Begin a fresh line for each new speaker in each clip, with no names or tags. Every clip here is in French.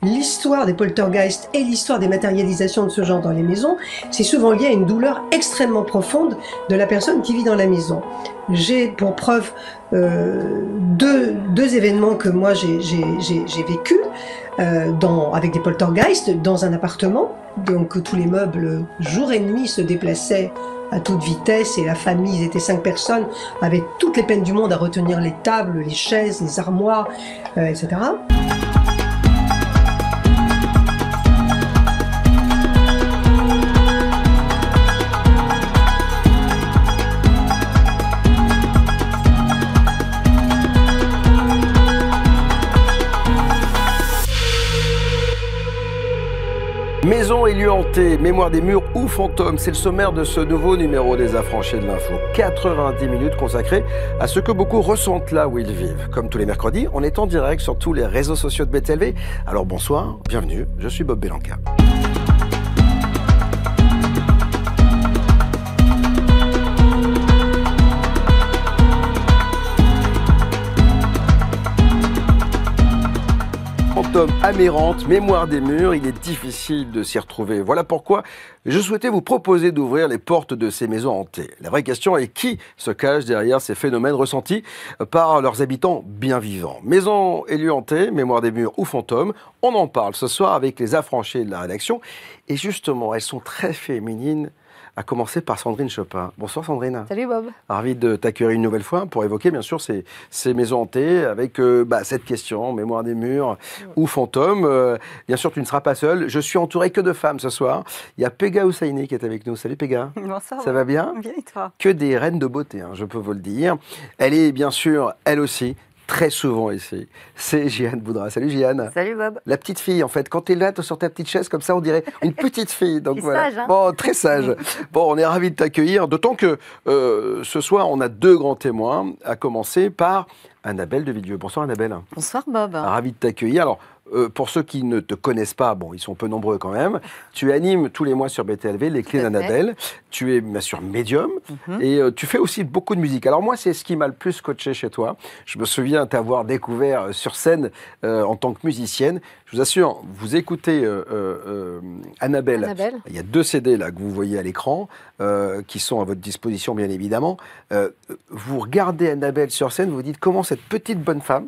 l'histoire des poltergeists et l'histoire des matérialisations de ce genre dans les maisons, c'est souvent lié à une douleur extrêmement profonde de la personne qui vit dans la maison. J'ai pour preuve deux événements que moi j'ai vécu avec des poltergeists dans un appartement. Donc tous les meubles jour et nuit se déplaçaient à toute vitesse et la famille, ils étaient 5 personnes, avec toutes les peines du monde à retenir les tables, les chaises, les armoires, etc.
Maison et lieux hantés, mémoire des murs ou fantômes, c'est le sommaire de ce nouveau numéro des Affranchis de l'info. 90 minutes consacrées à ce que beaucoup ressentent là où ils vivent. Comme tous les mercredis, on est en direct sur tous les réseaux sociaux de BTLV. Alors bonsoir, bienvenue, je suis Bob Belanca. Fantôme aberrante, mémoire des murs, il est difficile de s'y retrouver. Voilà pourquoi je souhaitais vous proposer d'ouvrir les portes de ces maisons hantées. La vraie question est qui se cache derrière ces phénomènes ressentis par leurs habitants bien vivants. Maisons et lieux hantés, mémoire des murs ou fantômes, on en parle ce soir avec les affranchis de la rédaction. Et justement, elles sont très féminines, à commencer par Sandrine Chopin. Bonsoir Sandrine.
Salut Bob.
Ravi de t'accueillir une nouvelle fois pour évoquer bien sûr ces maisons hantées avec cette question, mémoire des murs ou fantômes. Bien sûr tu ne seras pas seule, je suis entouré que de femmes ce soir. Il y a Pega Hussaini qui est avec nous. Salut Pega.
Bonsoir.
Ça va bien?
Bien et toi?
Que des reines de beauté, je peux vous le dire. Elle est bien sûr, elle aussi, très souvent ici. C'est Jeanne Boudra. Salut Jeanne.
Salut Bob.
La petite fille, en fait. Quand tu es là, sur ta petite chaise, comme ça, on dirait une petite fille. Donc voilà.
Sage, hein.
Bon, très sage. Bon, on est ravis de t'accueillir. D'autant que ce soir, on a 2 grands témoins, à commencer par Annabelle de Villedieu. Bonsoir Annabelle.
Bonsoir Bob.
Ravi de t'accueillir. Alors, pour ceux qui ne te connaissent pas, bon, ils sont peu nombreux quand même, tu animes tous les mois sur BTLV les clés d'Annabelle. Tu es bien sûr médium et tu fais aussi beaucoup de musique. Alors moi, c'est ce qui m'a le plus scotché chez toi. Je me souviens t'avoir découvert sur scène en tant que musicienne. Je vous assure, vous écoutez Annabelle. Il y a 2 CD là que vous voyez à l'écran qui sont à votre disposition bien évidemment. Vous regardez Annabelle sur scène, vous vous dites comment cette petite bonne femme,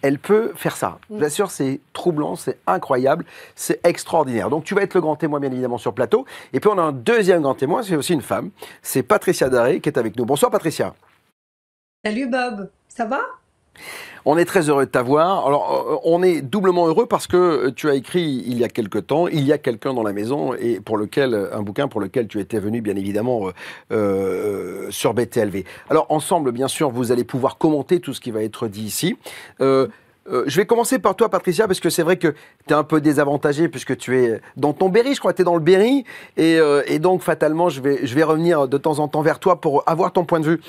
elle peut faire ça. Je vous assure, c'est troublant, c'est incroyable, c'est extraordinaire. Donc tu vas être le grand témoin bien évidemment sur plateau. Et puis on a un deuxième grand témoin, c'est aussi une femme. C'est Patricia Daré qui est avec nous. Bonsoir Patricia.
Salut Bob, ça va?
On est très heureux de t'avoir. Alors, on est doublement heureux parce que tu as écrit il y a quelque temps, il y a quelqu'un dans la maison, et un bouquin pour lequel tu étais venu, bien évidemment, sur BTLV. Alors, ensemble, bien sûr, vous allez pouvoir commenter tout ce qui va être dit ici. Je vais commencer par toi, Patricia, parce que c'est vrai que tu es un peu désavantagée, puisque tu es dans ton Berry, je crois que tu es dans le Berry, et donc, fatalement, je vais revenir de temps en temps vers toi pour avoir ton point de vue.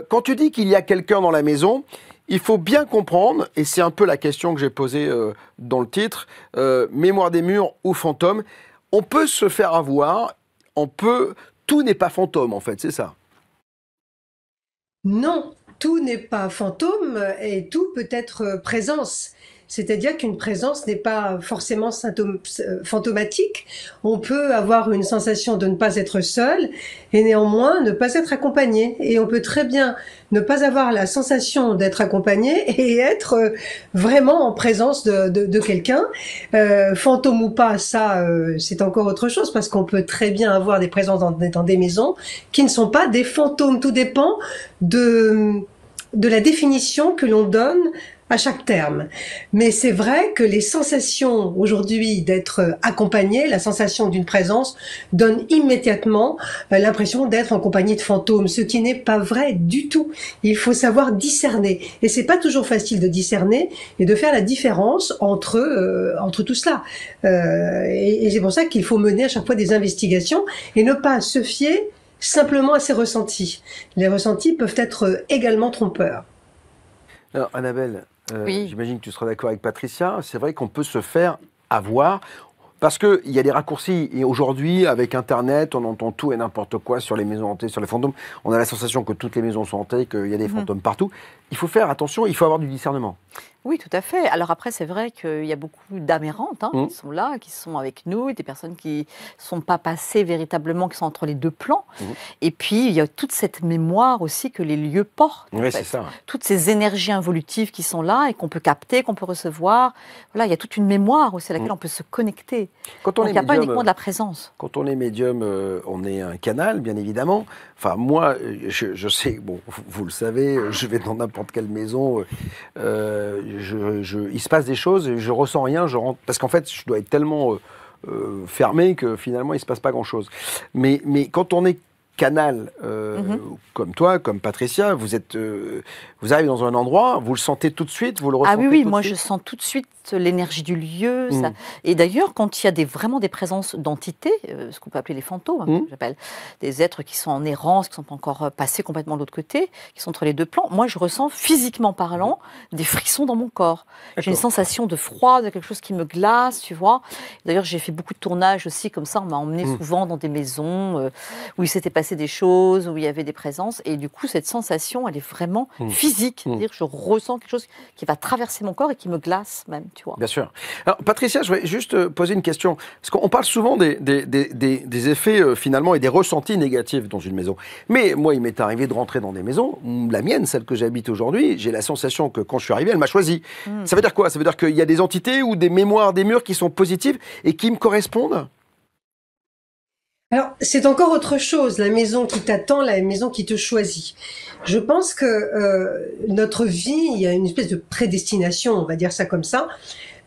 Quand tu dis qu'il y a quelqu'un dans la maison, il faut bien comprendre, et c'est un peu la question que j'ai posée dans le titre, mémoire des murs ou fantôme, on peut se faire avoir, tout n'est pas fantôme en fait, c'est ça?
Non, tout n'est pas fantôme et tout peut être présence. C'est-à-dire qu'une présence n'est pas forcément fantomatique. On peut avoir une sensation de ne pas être seul et néanmoins ne pas être accompagné. Et on peut très bien ne pas avoir la sensation d'être accompagné et être vraiment en présence de quelqu'un. Fantôme ou pas, ça, c'est encore autre chose parce qu'on peut très bien avoir des présences dans des maisons qui ne sont pas des fantômes. Tout dépend de la définition que l'on donne à chaque terme. Mais c'est vrai que les sensations aujourd'hui d'être accompagné, la sensation d'une présence, donne immédiatement l'impression d'être en compagnie de fantômes, ce qui n'est pas vrai du tout. Il faut savoir discerner. Et c'est pas toujours facile de discerner et de faire la différence entre tout cela. Et c'est pour ça qu'il faut mener à chaque fois des investigations et ne pas se fier simplement à ses ressentis. Les ressentis peuvent être également trompeurs.
Alors, Annabelle,
oui.
J'imagine que tu seras d'accord avec Patricia, c'est vrai qu'on peut se faire avoir, parce qu'il y a des raccourcis, et aujourd'hui, avec Internet, on entend tout et n'importe quoi sur les maisons hantées, sur les fantômes, on a la sensation que toutes les maisons sont hantées, qu'il y a des fantômes partout. il faut faire attention, il faut avoir du discernement.
Oui, tout à fait. Alors après, c'est vrai qu'il y a beaucoup d'âmes errantes qui sont là, qui sont avec nous, des personnes qui ne sont pas passées véritablement, qui sont entre les deux plans. Et puis, il y a toute cette mémoire aussi que les lieux portent.
Oui, c'est ça.
Toutes ces énergies involutives qui sont là et qu'on peut capter, qu'on peut recevoir. Voilà, il y a toute une mémoire aussi à laquelle on peut se connecter. Donc, il n'y a pas uniquement de la présence.
Quand on est médium, on est un canal, bien évidemment. Enfin, moi, je sais, bon, vous le savez, je vais dans n'importe quelle maison, il se passe des choses, et je ressens rien, je rentre, parce qu'en fait, je dois être tellement fermé que finalement, il ne se passe pas grand-chose. Mais quand on est canal, comme toi, comme Patricia, vous arrivez dans un endroit, vous le sentez tout de suite, vous le ressentez
oui,
tout
moi
de suite.
je sens tout de suite l'énergie du lieu. Ça. Et d'ailleurs, quand il y a vraiment des présences d'entités, ce qu'on peut appeler les fantômes, j'appelle des êtres qui sont en errance, qui ne sont pas encore passés complètement de l'autre côté, qui sont entre les deux plans, moi je ressens physiquement parlant des frissons dans mon corps. J'ai une sensation de froid, de quelque chose qui me glace, tu vois. D'ailleurs, j'ai fait beaucoup de tournages aussi comme ça, on m'a emmené souvent dans des maisons où il s'était passé des choses, où il y avait des présences, et du coup cette sensation elle est vraiment physique, c'est-à-dire que je ressens quelque chose qui va traverser mon corps et qui me glace même, tu vois.
Bien sûr. Alors Patricia, je voudrais juste poser une question, parce qu'on parle souvent des effets finalement et des ressentis négatifs dans une maison, mais moi il m'est arrivé de rentrer dans des maisons, la mienne, celle que j'habite aujourd'hui, j'ai la sensation que quand je suis arrivé, elle m'a choisi. Ça veut dire quoi? Ça veut dire qu'il y a des entités ou des mémoires des murs qui sont positives et qui me correspondent?
Alors, c'est encore autre chose, la maison qui t'attend, la maison qui te choisit. Je pense que notre vie, il y a une espèce de prédestination, on va dire ça comme ça,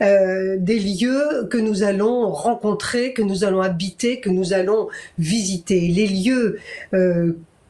des lieux que nous allons rencontrer, que nous allons habiter, que nous allons visiter. Les lieux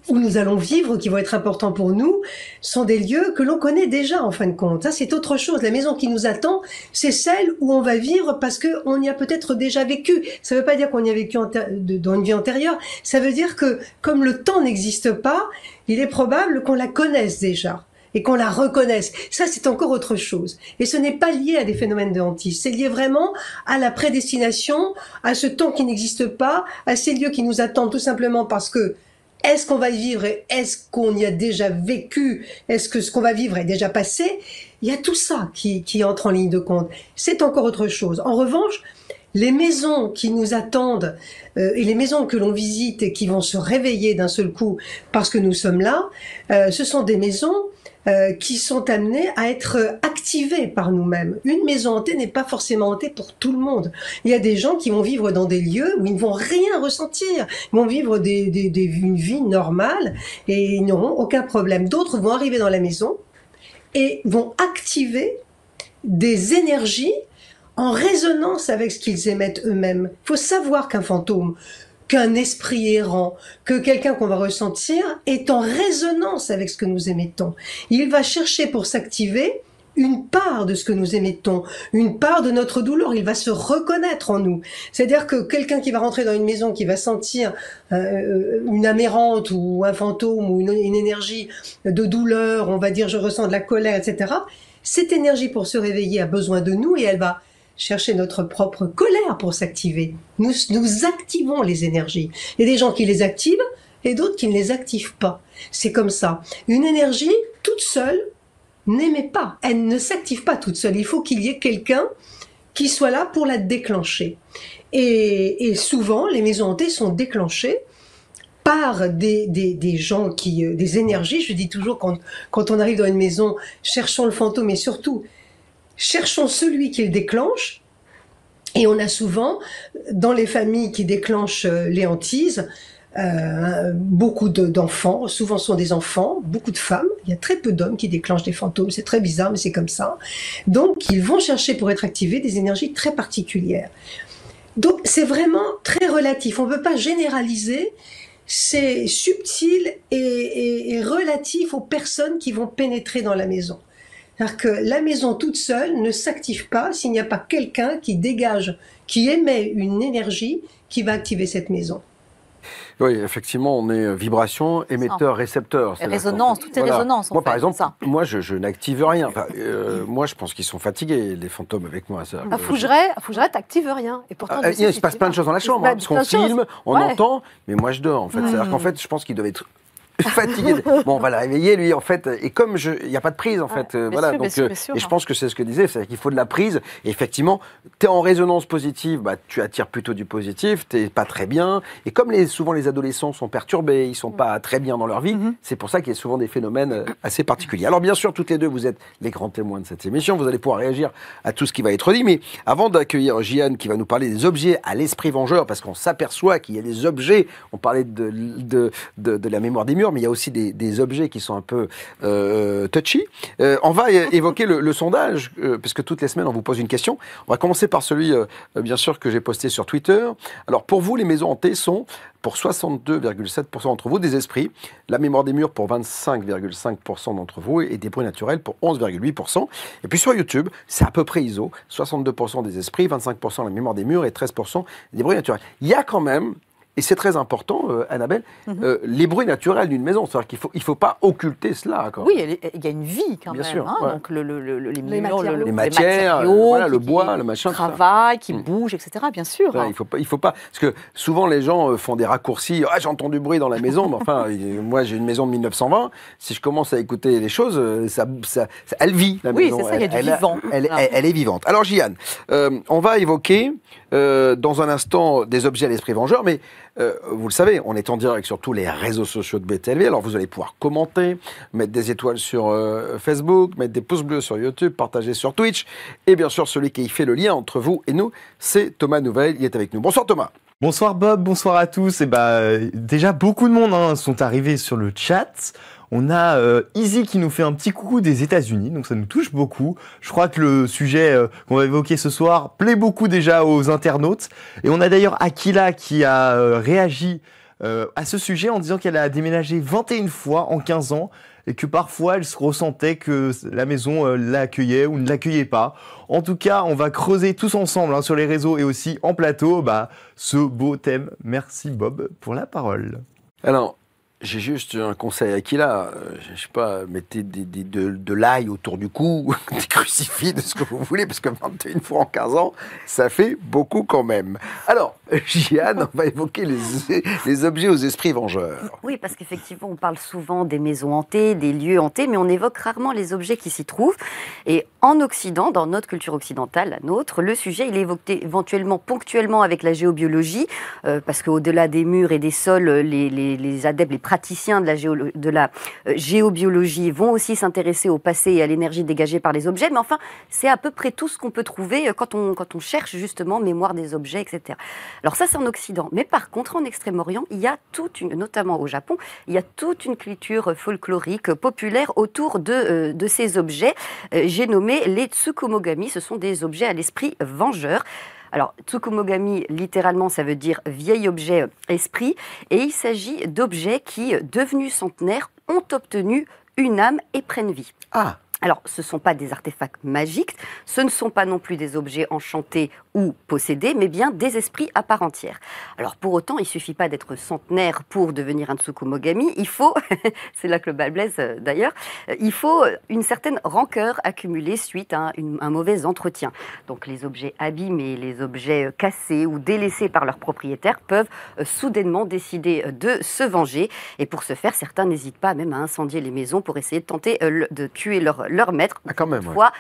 où nous allons vivre, qui vont être importants pour nous, sont des lieux que l'on connaît déjà en fin de compte. Ça, c'est autre chose. La maison qui nous attend, c'est celle où on va vivre parce qu'on y a peut-être déjà vécu. Ça ne veut pas dire qu'on y a vécu dans une vie antérieure. Ça veut dire que, comme le temps n'existe pas, il est probable qu'on la connaisse déjà et qu'on la reconnaisse. Ça, c'est encore autre chose. Et ce n'est pas lié à des phénomènes de hantise. C'est lié vraiment à la prédestination, à ce temps qui n'existe pas, à ces lieux qui nous attendent tout simplement parce que est-ce qu'on va y vivre et est-ce qu'on y a déjà vécu? Est-ce que ce qu'on va vivre est déjà passé? Il y a tout ça qui entre en ligne de compte. C'est encore autre chose. En revanche, les maisons qui nous attendent et les maisons que l'on visite et qui vont se réveiller d'un seul coup parce que nous sommes là, ce sont des maisons qui sont amenées à être activées par nous-mêmes. Une maison hantée n'est pas forcément hantée pour tout le monde. Il y a des gens qui vont vivre dans des lieux où ils ne vont rien ressentir. Ils vont vivre une vie normale et ils n'auront aucun problème. D'autres vont arriver dans la maison et vont activer des énergies en résonance avec ce qu'ils émettent eux-mêmes. Il faut savoir qu'un fantôme, qu'un esprit errant, que quelqu'un qu'on va ressentir est en résonance avec ce que nous émettons. Il va chercher pour s'activer une part de ce que nous émettons, une part de notre douleur, il va se reconnaître en nous. C'est-à-dire que quelqu'un qui va rentrer dans une maison, qui va sentir une âme errante ou un fantôme ou une énergie de douleur, on va dire je ressens de la colère, etc., cette énergie pour se réveiller a besoin de nous et elle va chercher notre propre colère pour s'activer. Nous activons les énergies. Il y a des gens qui les activent et d'autres qui ne les activent pas. C'est comme ça. Une énergie toute seule n'émet pas. Elle ne s'active pas toute seule. Il faut qu'il y ait quelqu'un qui soit là pour la déclencher. Et souvent, les maisons hantées sont déclenchées par des gens des énergies. Je dis toujours, quand on arrive dans une maison, cherchons le fantôme et surtout, cherchons celui qui le déclenche. Et on a souvent, dans les familles qui déclenchent les hantises, beaucoup d'enfants, souvent ce sont des enfants, beaucoup de femmes, il y a très peu d'hommes qui déclenchent des fantômes, c'est très bizarre mais c'est comme ça. Donc ils vont chercher pour être activés des énergies très particulières. Donc c'est vraiment très relatif, on ne peut pas généraliser, c'est subtil et relatif aux personnes qui vont pénétrer dans la maison. C'est-à-dire que la maison toute seule ne s'active pas s'il n'y a pas quelqu'un qui dégage, qui émet une énergie qui va activer cette maison.
Oui, effectivement, on est vibration, émetteur, récepteur.
Et résonance, tout est résonance.
Moi, par exemple, moi, je n'active rien. Enfin, moi, je pense qu'ils sont fatigués, les fantômes, avec moi. Ça.
Fougeret, t'actives rien. Et pourtant,
il se passe plein de choses dans la chambre, parce qu'on filme, on entend, mais moi, je dors, en fait. C'est-à-dire qu'en fait, je pense qu'ils doivent être fatigué. Bon, on va le réveiller, lui, en fait. Et comme il n'y a pas de prise, en fait. Voilà.
Sûr,
Donc,
bien sûr,
et je pense que c'est ce que disait, c'est qu'il faut de la prise. Et effectivement, tu es en résonance positive, bah, tu attires plutôt du positif, tu n'es pas très bien. Et comme souvent les adolescents sont perturbés, ils ne sont pas très bien dans leur vie, c'est pour ça qu'il y a souvent des phénomènes assez particuliers. Alors, bien sûr, toutes les deux, vous êtes les grands témoins de cette émission. Vous allez pouvoir réagir à tout ce qui va être dit. Mais avant d'accueillir Jian, qui va nous parler des objets à l'esprit vengeur, parce qu'on s'aperçoit qu'il y a des objets, on parlait de la mémoire des murs, mais il y a aussi des objets qui sont un peu touchy. On va évoquer le sondage, puisque toutes les semaines, on vous pose une question. On va commencer par celui, bien sûr, que j'ai posté sur Twitter. Alors, pour vous, les maisons hantées sont, pour 62,7% d'entre vous, des esprits. La mémoire des murs pour 25,5% d'entre vous et des bruits naturels pour 11,8%. Et puis sur YouTube, c'est à peu près ISO. 62% des esprits, 25% la mémoire des murs et 13% des bruits naturels. Il y a quand même, et c'est très important, Annabelle, les bruits naturels d'une maison. C'est-à-dire qu'il faut pas occulter cela. Quoi.
Oui, il y a une vie quand
bien
même.
Sûr,
hein,
ouais.
Donc les
matières, les
matériaux,
voilà, le bois, le machin.
Qui travaillent, qui bougent, etc. Bien sûr.
Ouais, il faut pas. Parce que souvent les gens font des raccourcis. Ah, j'entends du bruit dans la maison. Mais enfin, moi j'ai une maison de 1920. Si je commence à écouter les choses, elle vit la maison.
Oui, c'est ça. Il y a du vivant.
Elle est vivante. Alors, Jian, on va évoquer dans un instant des objets à l'esprit vengeur, mais vous le savez, on est en direct sur tous les réseaux sociaux de BTLV, alors vous allez pouvoir commenter, mettre des étoiles sur Facebook, mettre des pouces bleus sur YouTube, partager sur Twitch, et bien sûr celui qui fait le lien entre vous et nous, c'est Thomas Nouvel, il est avec nous. Bonsoir Thomas.
Bonsoir Bob, bonsoir à tous. Et déjà beaucoup de monde sont arrivés sur le chat. On a Easy qui nous fait un petit coucou des États-Unis, donc ça nous touche beaucoup. Je crois que le sujet qu'on va évoquer ce soir plaît beaucoup déjà aux internautes. Et on a d'ailleurs Aquila qui a réagi à ce sujet en disant qu'elle a déménagé 21 fois en 15 ans et que parfois elle se ressentait que la maison l'accueillait ou ne l'accueillait pas. En tout cas, on va creuser tous ensemble sur les réseaux et aussi en plateau ce beau thème. Merci Bob pour la parole.
Alors, j'ai juste un conseil à Aquila, je sais pas, mettez de l'ail autour du cou, des crucifix, de ce que vous voulez, parce que 21 fois en 15 ans, ça fait beaucoup quand même. Alors, Jian, on va évoquer les objets aux esprits vengeurs.
Oui, parce qu'effectivement, on parle souvent des maisons hantées, des lieux hantés, mais on évoque rarement les objets qui s'y trouvent. Et en Occident, dans notre culture occidentale, la nôtre, le sujet, il est évoqué éventuellement, ponctuellement avec la géobiologie, parce qu'au-delà des murs et des sols, les adeptes, les praticiens de la géobiologie vont aussi s'intéresser au passé et à l'énergie dégagée par les objets, mais enfin, c'est à peu près tout ce qu'on peut trouver quand on cherche justement mémoire des objets, etc. Alors ça, c'est en Occident, mais par contre, en Extrême-Orient, il y a notamment au Japon, il y a toute une culture folklorique populaire autour de ces objets. J'ai nommé les tsukumogami, ce sont des objets à l'esprit vengeur. Alors, tsukumogami, littéralement, ça veut dire vieil objet esprit, et il s'agit d'objets qui, devenus centenaires, ont obtenu une âme et prennent vie.
Ah.
Alors, ce ne sont pas des artefacts magiques, ce ne sont pas non plus des objets enchantés ou possédés, mais bien des esprits à part entière. Alors, pour autant, il ne suffit pas d'être centenaire pour devenir un tsukumogami, il faut, c'est là que le bal blesse d'ailleurs, il faut une certaine rancœur accumulée suite à un mauvais entretien. Donc, les objets abîmés, les objets cassés ou délaissés par leurs propriétaires peuvent soudainement décider de se venger. Et pour ce faire, certains n'hésitent pas même à incendier les maisons pour essayer de tenter de tuer leur maître.
Ah, quand même,
fois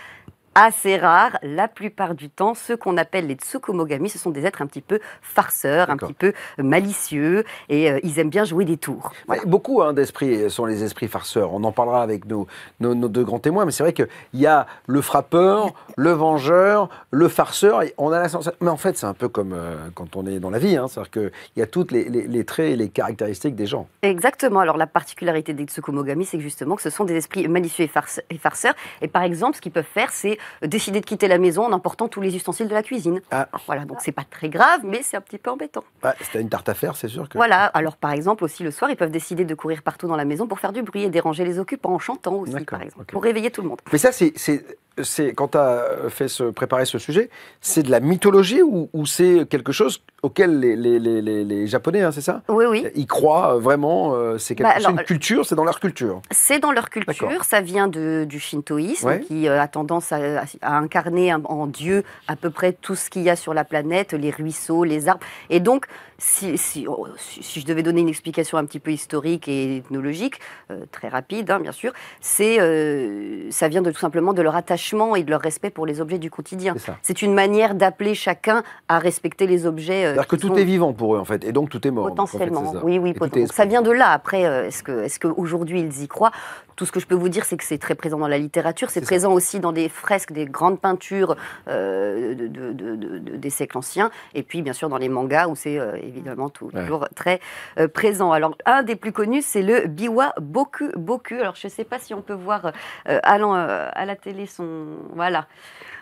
assez rare, la plupart du temps, ceux qu'on appelle les tsukumogami, ce sont des êtres un petit peu farceurs, un petit peu malicieux, et ils aiment bien jouer des tours.
Voilà. Beaucoup d'esprits sont les esprits farceurs. On en parlera avec nos deux grands témoins, mais c'est vrai qu'il y a le frappeur, le vengeur, le farceur, et on a la sensation... Mais en fait, c'est un peu comme quand on est dans la vie, c'est-à-dire qu'il y a toutes les traits et les caractéristiques des gens.
Exactement. Alors, la particularité des tsukumogami, c'est que justement, que ce sont des esprits malicieux et farceurs, et par exemple, ce qu'ils peuvent faire, c'est décider de quitter la maison en emportant tous les ustensiles de la cuisine. Ah. Voilà, donc c'est pas très grave, mais c'est un petit peu embêtant.
Si t'as une tarte à faire, c'est sûr que...
Voilà, alors par exemple, aussi le soir, ils peuvent décider de courir partout dans la maison pour faire du bruit et déranger les occupants en chantant aussi, par exemple, pour réveiller tout le monde.
Mais ça, c'est quand tu as préparé ce sujet, c'est de la mythologie ou c'est quelque chose auquel les Japonais, hein, c'est ça?
Oui, oui.
Ils croient vraiment, c'est une culture, c'est dans leur culture.
C'est dans leur culture, ça vient du shintoïsme qui a tendance à incarner en Dieu à peu près tout ce qu'il y a sur la planète, les ruisseaux, les arbres. Et donc, si je devais donner une explication un petit peu historique et ethnologique, très rapide, hein, bien sûr, ça vient tout simplement de leur attachement et de leur respect pour les objets du quotidien. C'est une manière d'appeler chacun à respecter les objets.
C'est-à-dire que tout est vivant pour eux, en fait, et donc tout est mort.
Potentiellement,
donc, en fait,
oui. Donc, ça vient de là. Après, est-ce qu'aujourd'hui ils y croient? Tout ce que je peux vous dire, c'est que c'est très présent dans la littérature, c'est présent aussi dans des fresques, des grandes peintures des siècles anciens, et puis bien sûr dans les mangas où c'est évidemment toujours très présent. Alors, un des plus connus, c'est le Biwa Boku. Alors, je ne sais pas si on peut voir à la télé Voilà.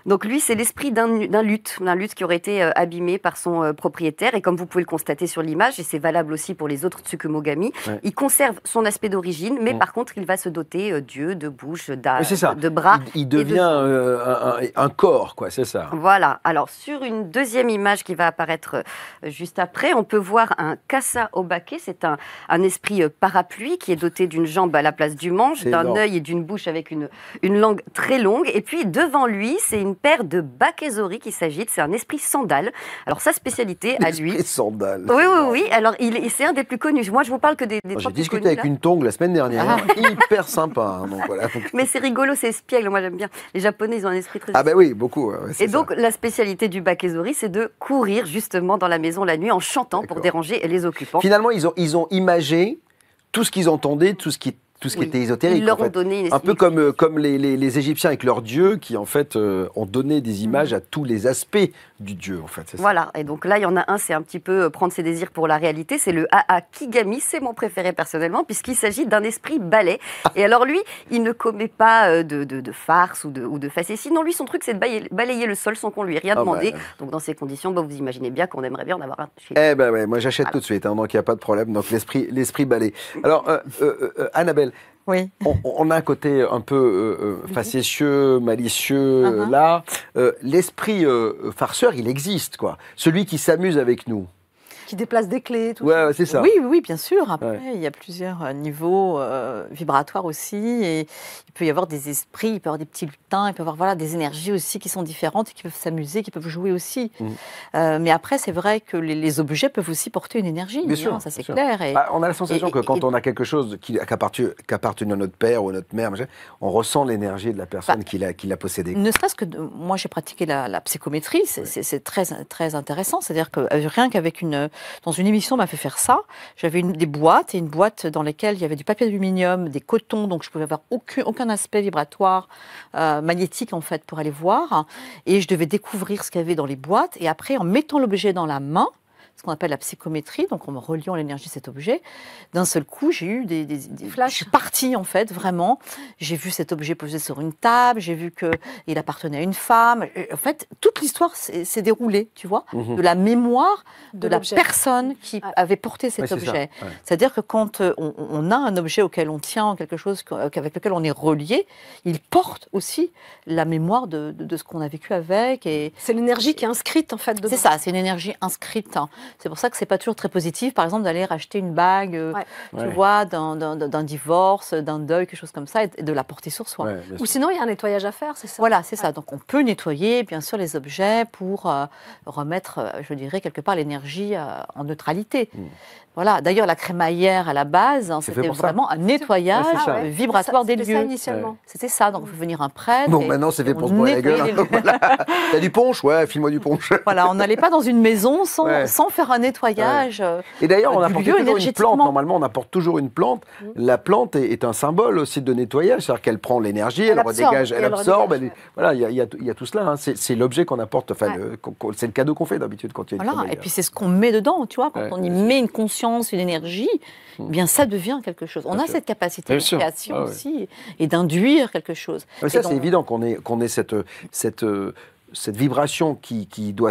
Donc lui, c'est l'esprit d'un luth qui aurait été abîmé par son propriétaire. Et comme vous pouvez le constater sur l'image, et c'est valable aussi pour les autres Tsukumogami, il conserve son aspect d'origine, mais par contre, il va se doter d'yeux, de bouche, de bras.
Il devient un corps, quoi, c'est ça.
Voilà. Alors, sur une deuxième image qui va apparaître juste après, on peut voir un Kasa Obake. C'est un esprit parapluie qui est doté d'une jambe à la place du manche, d'un œil et d'une bouche avec une langue très longue. Et puis, devant lui, c'est une paire de bakezori qui s'agite. C'est un esprit sandale. Alors, sa spécialité à lui...
Esprit sandale.
Oui. Alors, c'est un des plus connus. Moi, je vous parle que des
J'ai discuté avec une tongue la semaine dernière. Hyper sympa. Hein, donc, voilà.
Mais c'est rigolo, c'est espiègle. Moi, j'aime bien. Les Japonais, ils ont un esprit très...
Ah ben oui, beaucoup.
Et donc, la spécialité du bakezori, c'est de courir justement dans la maison la nuit en chantant pour déranger les occupants.
Finalement, ils ont imagé tout ce qu'ils entendaient, tout ce qui était ésotérique.
Ils leur ont donné une
un peu comme les Égyptiens avec leurs dieux qui, en fait, ont donné des images à tous les aspects du dieu, en fait.
Voilà. Et donc là, il y en a un, c'est un petit peu prendre ses désirs pour la réalité. C'est le Aakigami. C'est mon préféré personnellement, puisqu'il s'agit d'un esprit balai. Et alors lui, il ne commet pas de farce ou de facétie. Non, lui, son truc, c'est de balayer le sol sans qu'on lui ait rien demandé. Donc dans ces conditions, vous imaginez bien qu'on aimerait bien en avoir un chez nous.
Eh ben ouais, moi j'achète tout de suite, hein, donc il n'y a pas de problème. Donc l'esprit balai. Alors, Annabelle,
oui.
On a un côté un peu facétieux, malicieux, là. L'esprit farceur, il existe, quoi. Celui qui s'amuse avec nous.
Qui déplace des clés, tout
ça. C'est ça.
Oui, bien sûr. Après, il y a plusieurs niveaux vibratoires aussi. Et il peut y avoir des esprits, il peut y avoir des petits lutins, il peut y avoir des énergies aussi qui sont différentes et qui peuvent s'améuser, qui peuvent jouer aussi. Mais après, c'est vrai que les objets peuvent aussi porter une énergie.
Bien sûr,
ça c'est clair. Et,
on a la sensation que quand on a quelque chose qui appartient à notre père ou à notre mère, on ressent l'énergie de la personne qui l'a possédé.
Ne serait-ce que moi, j'ai pratiqué la psychométrie, c'est très, très intéressant. C'est-à-dire que rien qu'avec dans une émission, on m'a fait faire ça. J'avais des boîtes, et une boîte dans lesquelles il y avait du papier d'aluminium, des cotons, donc je pouvais avoir aucun aspect vibratoire, magnétique en fait, pour aller voir. Et je devais découvrir ce qu'il y avait dans les boîtes. Et après, en mettant l'objet dans la main, ce qu'on appelle la psychométrie, donc en me reliant l'énergie de cet objet, d'un seul coup, j'ai eu des flashs. Je suis partie, en fait, vraiment. J'ai vu cet objet posé sur une table, j'ai vu qu'il appartenait à une femme. En fait, toute l'histoire s'est déroulée, tu vois, de la mémoire de la personne qui avait porté cet objet. C'est-à-dire que quand on a un objet auquel on tient, quelque chose avec lequel on est relié, il porte aussi la mémoire de ce qu'on a vécu avec.
C'est l'énergie qui est inscrite, en fait, dedans.
C'est ça, c'est une énergie inscrite. C'est pour ça que c'est pas toujours très positif, par exemple, d'aller racheter une bague, tu vois, d'un divorce, d'un deuil, quelque chose comme ça, et de la porter sur soi.
Ou sinon, il y a un nettoyage à faire, c'est ça?
Voilà, c'est ça. Donc, on peut nettoyer, bien sûr, les objets pour remettre, je dirais, quelque part, l'énergie en neutralité. Voilà. D'ailleurs, la crémaillère, à la base, c'était vraiment un nettoyage vibratoire des lieux.
C'était ça, initialement.
C'était ça. Donc, il faut venir un prêtre.
Bon, maintenant, c'est fait pour se boire la gueule. T'as du punch? Ouais, file-moi du punch.
Voilà, on n'allait pas dans une maison sans faire un nettoyage.
Et d'ailleurs, on apporte toujours une plante. Normalement, on apporte toujours une plante. La plante est un symbole aussi de nettoyage. C'est-à-dire qu'elle prend l'énergie, elle redégage, elle absorbe. Voilà, il y a tout cela. Hein. C'est l'objet qu'on apporte. Enfin, c'est le cadeau qu'on fait d'habitude quand il y a une crémaillère.
Et puis, c'est ce qu'on met dedans, tu vois. Quand on y met une conscience, une énergie, bien ça devient quelque chose. On a cette capacité de création aussi et d'induire quelque chose.
Mais ça, c'est évident qu'on ait cette vibration qui doit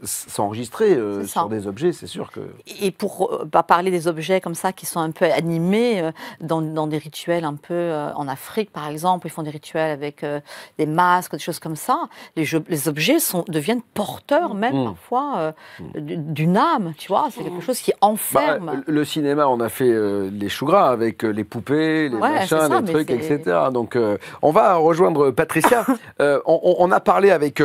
s'enregistrer sur des objets, c'est sûr que...
Et pour parler des objets comme ça, qui sont un peu animés, dans des rituels un peu... en Afrique, par exemple, ils font des rituels avec des masques, des choses comme ça. Les objets deviennent porteurs, même, parfois, d'une âme, tu vois. C'est quelque chose qui enferme.
Le cinéma, on a fait les choux gras avec les poupées, les machins, les trucs, etc. Donc, on va rejoindre Patricia. On a parlé avec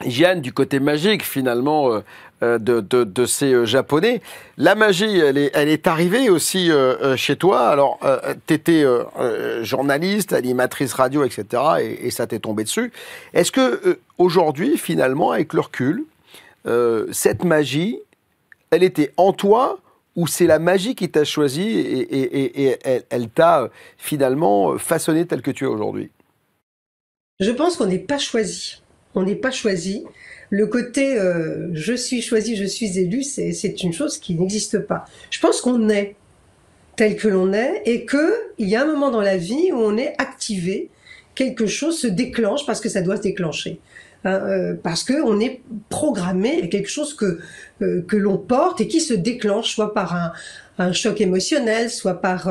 Jeanne du côté magique, finalement, de ces Japonais. La magie, elle est arrivée aussi chez toi. Alors, tu étais journaliste, animatrice radio, etc. Et ça t'est tombé dessus. Est-ce que aujourd'hui, finalement, avec le recul, cette magie, elle était en toi, ou c'est la magie qui t'a choisi et elle t'a finalement façonné tel que tu es aujourd'hui?
Je pense qu'on n'est pas choisi. On n'est pas choisi. Le côté je suis choisi, je suis élu, c'est une chose qui n'existe pas. Je pense qu'on est tel que l'on est et qu'il y a un moment dans la vie où on est activé, quelque chose se déclenche parce que ça doit se déclencher. Parce qu'on est programmé, à quelque chose que l'on porte et qui se déclenche soit par un choc émotionnel, soit par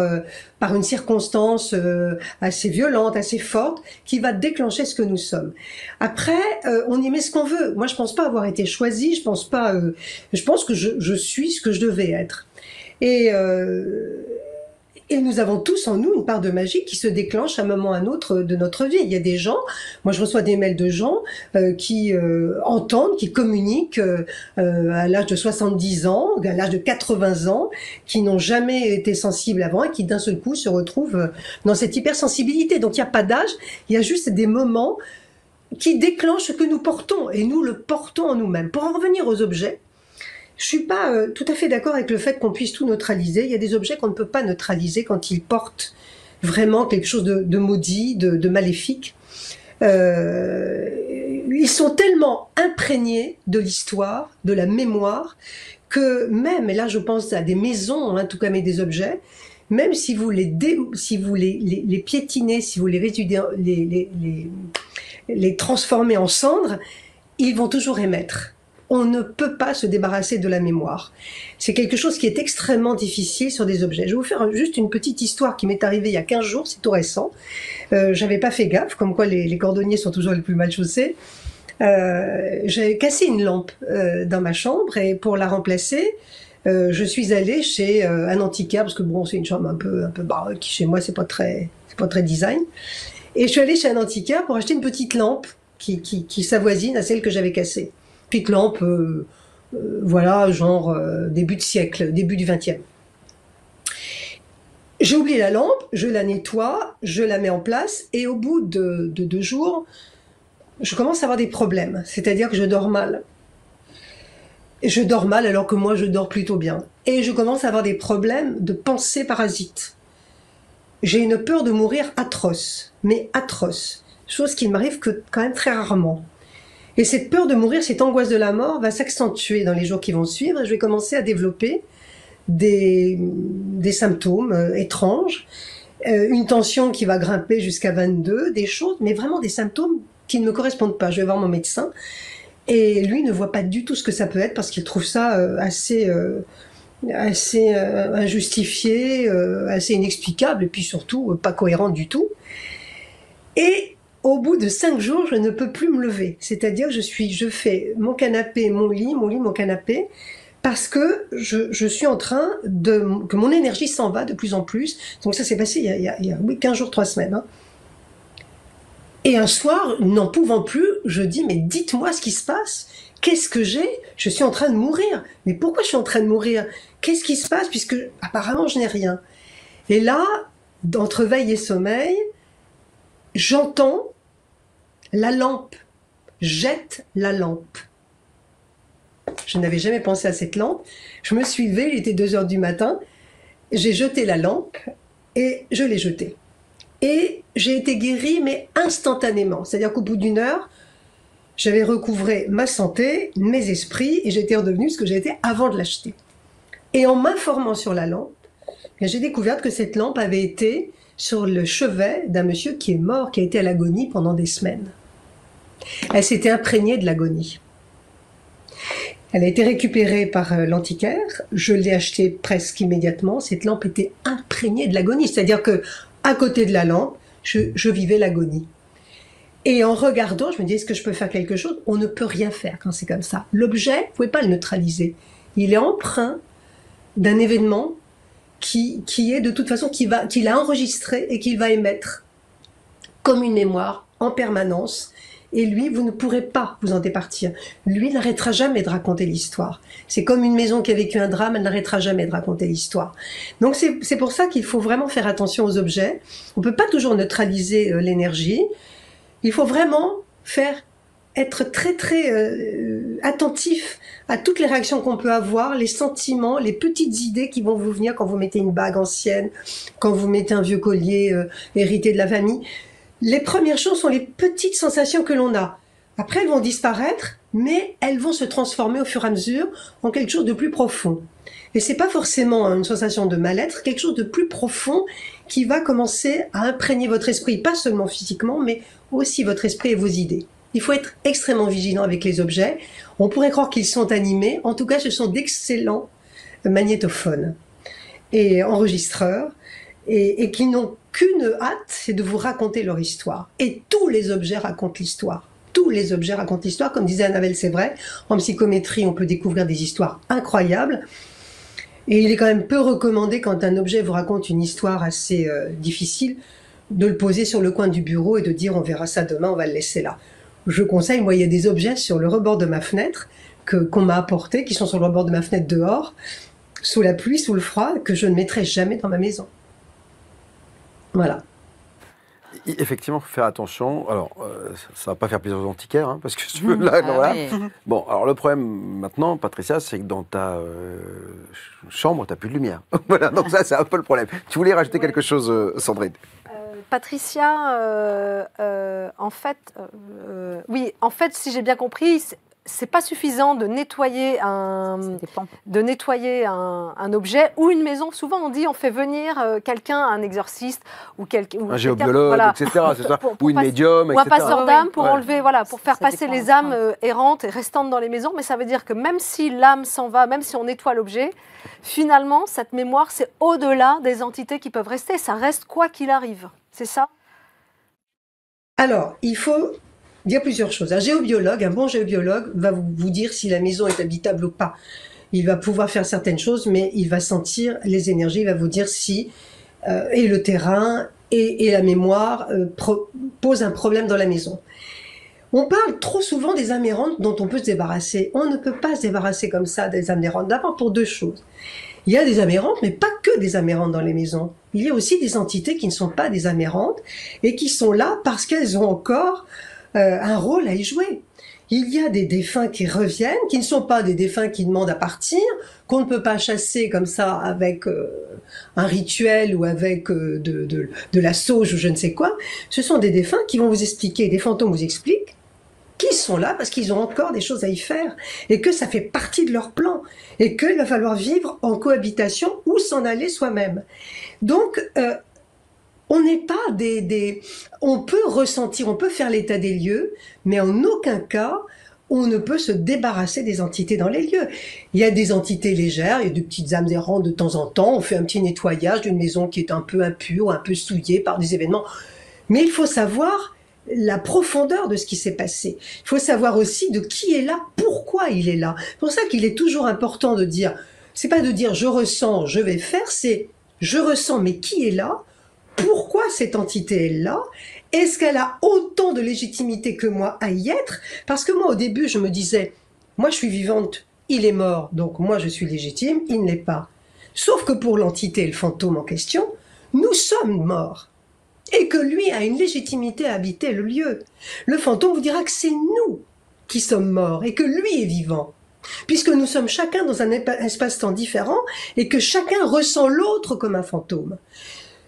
une circonstance assez violente, assez forte, qui va déclencher ce que nous sommes. Après, on y met ce qu'on veut. Moi, je pense pas avoir été choisie, je pense que je suis ce que je devais être. Et nous avons tous en nous une part de magie qui se déclenche à un moment ou à un autre de notre vie. Il y a des gens, moi je reçois des mails de gens qui entendent, qui communiquent à l'âge de 70 ans, à l'âge de 80 ans, qui n'ont jamais été sensibles avant et qui d'un seul coup se retrouvent dans cette hypersensibilité. Donc il n'y a pas d'âge, il y a juste des moments qui déclenchent ce que nous portons et nous le portons en nous-mêmes. Pour en revenir aux objets, je suis pas tout à fait d'accord avec le fait qu'on puisse tout neutraliser. Il y a des objets qu'on ne peut pas neutraliser quand ils portent vraiment quelque chose de maudit, de maléfique. Ils sont tellement imprégnés de l'histoire, de la mémoire, que même, et là je pense à des maisons, en tout cas mais des objets, même si vous les piétinez, si vous les transformez en cendres, ils vont toujours émettre. On ne peut pas se débarrasser de la mémoire. C'est quelque chose qui est extrêmement difficile sur des objets. Je vais vous faire juste une petite histoire qui m'est arrivée il y a 15 jours, c'est tout récent. J'avais pas fait gaffe, comme quoi les cordonniers sont toujours les plus mal chaussés. J'avais cassé une lampe dans ma chambre et pour la remplacer, je suis allée chez un antiquaire, parce que bon, c'est une chambre un peu baroque, chez moi c'est pas très design. Et je suis allée chez un antiquaire pour acheter une petite lampe qui s'avoisine à celle que j'avais cassée. Petite lampe, voilà, genre début de siècle, début du 20e. J'ai oublié la lampe, je la nettoie, je la mets en place, et au bout de 2 jours, je commence à avoir des problèmes. C'est-à-dire que je dors mal. Je dors mal alors que moi je dors plutôt bien. Et je commence à avoir des problèmes de pensée parasite. J'ai une peur de mourir atroce, mais atroce. Chose qui ne m'arrive que quand même très rarement. Et cette peur de mourir, cette angoisse de la mort va s'accentuer dans les jours qui vont suivre et je vais commencer à développer des symptômes étranges, une tension qui va grimper jusqu'à 22, des choses, mais vraiment des symptômes qui ne me correspondent pas. Je vais voir mon médecin et lui ne voit pas du tout ce que ça peut être parce qu'il trouve ça assez injustifié, assez inexplicable et puis surtout pas cohérent du tout. Et au bout de 5 jours, je ne peux plus me lever. C'est-à-dire que je fais mon canapé, mon lit, mon canapé, parce que je suis en train que mon énergie s'en va de plus en plus. Donc ça s'est passé il y a 15 jours, 3 semaines. Hein. Et un soir, n'en pouvant plus, je dis, mais dites-moi ce qui se passe. Qu'est-ce que j'ai? Je suis en train de mourir. Mais pourquoi je suis en train de mourir? Qu'est-ce qui se passe? Puisque apparemment, je n'ai rien. Et là, entre veille et sommeil, j'entends la lampe, jette la lampe. Je n'avais jamais pensé à cette lampe. Je me suis levée, il était 2h du matin. J'ai jeté la lampe et je l'ai jetée. Et j'ai été guérie, mais instantanément. C'est-à-dire qu'au bout d'1 heure, j'avais recouvré ma santé, mes esprits, et j'étais redevenue ce que j'étais avant de l'acheter. Et en m'informant sur la lampe, j'ai découvert que cette lampe avait été sur le chevet d'un monsieur qui est mort, qui a été à l'agonie pendant des semaines. Elle s'était imprégnée de l'agonie. Elle a été récupérée par l'antiquaire. Je l'ai achetée presque immédiatement. Cette lampe était imprégnée de l'agonie. C'est-à-dire que à côté de la lampe, je vivais l'agonie. Et en regardant, je me dis, est-ce que je peux faire quelque chose? On ne peut rien faire quand c'est comme ça. L'objet, vous pouvez pas le neutraliser. Il est empreint d'un événement qui est de toute façon, qu'il a enregistré et qu'il va émettre comme une mémoire en permanence. Et lui, vous ne pourrez pas vous en départir. Lui n'arrêtera jamais de raconter l'histoire. C'est comme une maison qui a vécu un drame, elle n'arrêtera jamais de raconter l'histoire. Donc c'est pour ça qu'il faut vraiment faire attention aux objets. On peut pas toujours neutraliser l'énergie. Il faut vraiment être très attentif à toutes les réactions qu'on peut avoir, les sentiments, les petites idées qui vont vous venir quand vous mettez une bague ancienne, quand vous mettez un vieux collier hérité de la famille. Les premières choses sont les petites sensations que l'on a. Après, elles vont disparaître, mais elles vont se transformer au fur et à mesure en quelque chose de plus profond. Et c'est pas forcément une sensation de mal-être, quelque chose de plus profond qui va commencer à imprégner votre esprit, pas seulement physiquement, mais aussi votre esprit et vos idées. Il faut être extrêmement vigilant avec les objets. On pourrait croire qu'ils sont animés. En tout cas, ce sont d'excellents magnétophones et enregistreurs et qui n'ont qu'une hâte, c'est de vous raconter leur histoire. Et tous les objets racontent l'histoire. Tous les objets racontent l'histoire. Comme disait Annabelle, c'est vrai. En psychométrie, on peut découvrir des histoires incroyables. Et il est quand même peu recommandé, quand un objet vous raconte une histoire assez difficile, de le poser sur le coin du bureau et de dire on verra ça demain, on va le laisser là. Je conseille, moi, il y a des objets sur le rebord de ma fenêtre qu'on m'a apportés, qui sont sur le rebord de ma fenêtre dehors, sous la pluie, sous le froid, que je ne mettrai jamais dans ma maison. Voilà.
Effectivement, il faut faire attention. Alors, ça va pas faire plaisir aux antiquaires, hein, parce que tu veux, là, voilà. Bon, alors le problème maintenant, Patricia, c'est que dans ta chambre, tu n'as plus de lumière. Voilà, donc ça, c'est un peu le problème. Tu voulais rajouter quelque chose, Sandrine?
Patricia, en fait, si j'ai bien compris, c'est pas suffisant de nettoyer un objet ou une maison. Souvent, on dit on fait venir quelqu'un, un exorciste ou
un géobiologue, voilà, etc. C'est ça, ou une médium,
ou un passeur d'âme pour enlever, voilà, pour faire passer les âmes errantes et restantes dans les maisons. Mais ça veut dire que même si l'âme s'en va, même si on nettoie l'objet, finalement, cette mémoire, c'est au-delà des entités qui peuvent rester. Ça reste quoi qu'il arrive. C'est ça?
Alors, il faut dire plusieurs choses. Un géobiologue, un bon géobiologue, va vous dire si la maison est habitable ou pas. Il va pouvoir faire certaines choses, mais il va sentir les énergies, il va vous dire si et le terrain et la mémoire posent un problème dans la maison. On parle trop souvent des âmes errantes dont on peut se débarrasser. On ne peut pas se débarrasser comme ça des âmes errantes. D'abord pour deux choses. Il y a des âmes errantes, mais pas que des âmes errantes dans les maisons. Il y a aussi des entités qui ne sont pas des âmes errantes et qui sont là parce qu'elles ont encore un rôle à y jouer. Il y a des défunts qui reviennent, qui ne sont pas des défunts qui demandent à partir, qu'on ne peut pas chasser comme ça avec un rituel ou avec de la sauge ou je ne sais quoi. Ce sont des défunts qui vont vous expliquer, des fantômes vous expliquent, qu'ils sont là parce qu'ils ont encore des choses à y faire et que ça fait partie de leur plan et qu'il va falloir vivre en cohabitation ou s'en aller soi-même. Donc, on n'est pas on peut ressentir, on peut faire l'état des lieux, mais en aucun cas, on ne peut se débarrasser des entités dans les lieux. Il y a des entités légères, il y a de petites âmes errantes de temps en temps, on fait un petit nettoyage d'une maison qui est un peu impure, un peu souillée par des événements. Mais il faut savoir la profondeur de ce qui s'est passé. Il faut savoir aussi de qui est là, pourquoi il est là. C'est pour ça qu'il est toujours important de dire, c'est pas de dire je ressens, je vais faire, c'est je ressens, mais qui est là? Pourquoi cette entité est là? Est-ce qu'elle a autant de légitimité que moi à y être? Parce que moi, au début, je me disais, moi, je suis vivante, il est mort, donc moi, je suis légitime, il ne l'est pas. Sauf que pour l'entité et le fantôme en question, nous sommes morts. Et que lui a une légitimité à habiter le lieu. Le fantôme vous dira que c'est nous qui sommes morts et que lui est vivant. Puisque nous sommes chacun dans un espace-temps différent et que chacun ressent l'autre comme un fantôme.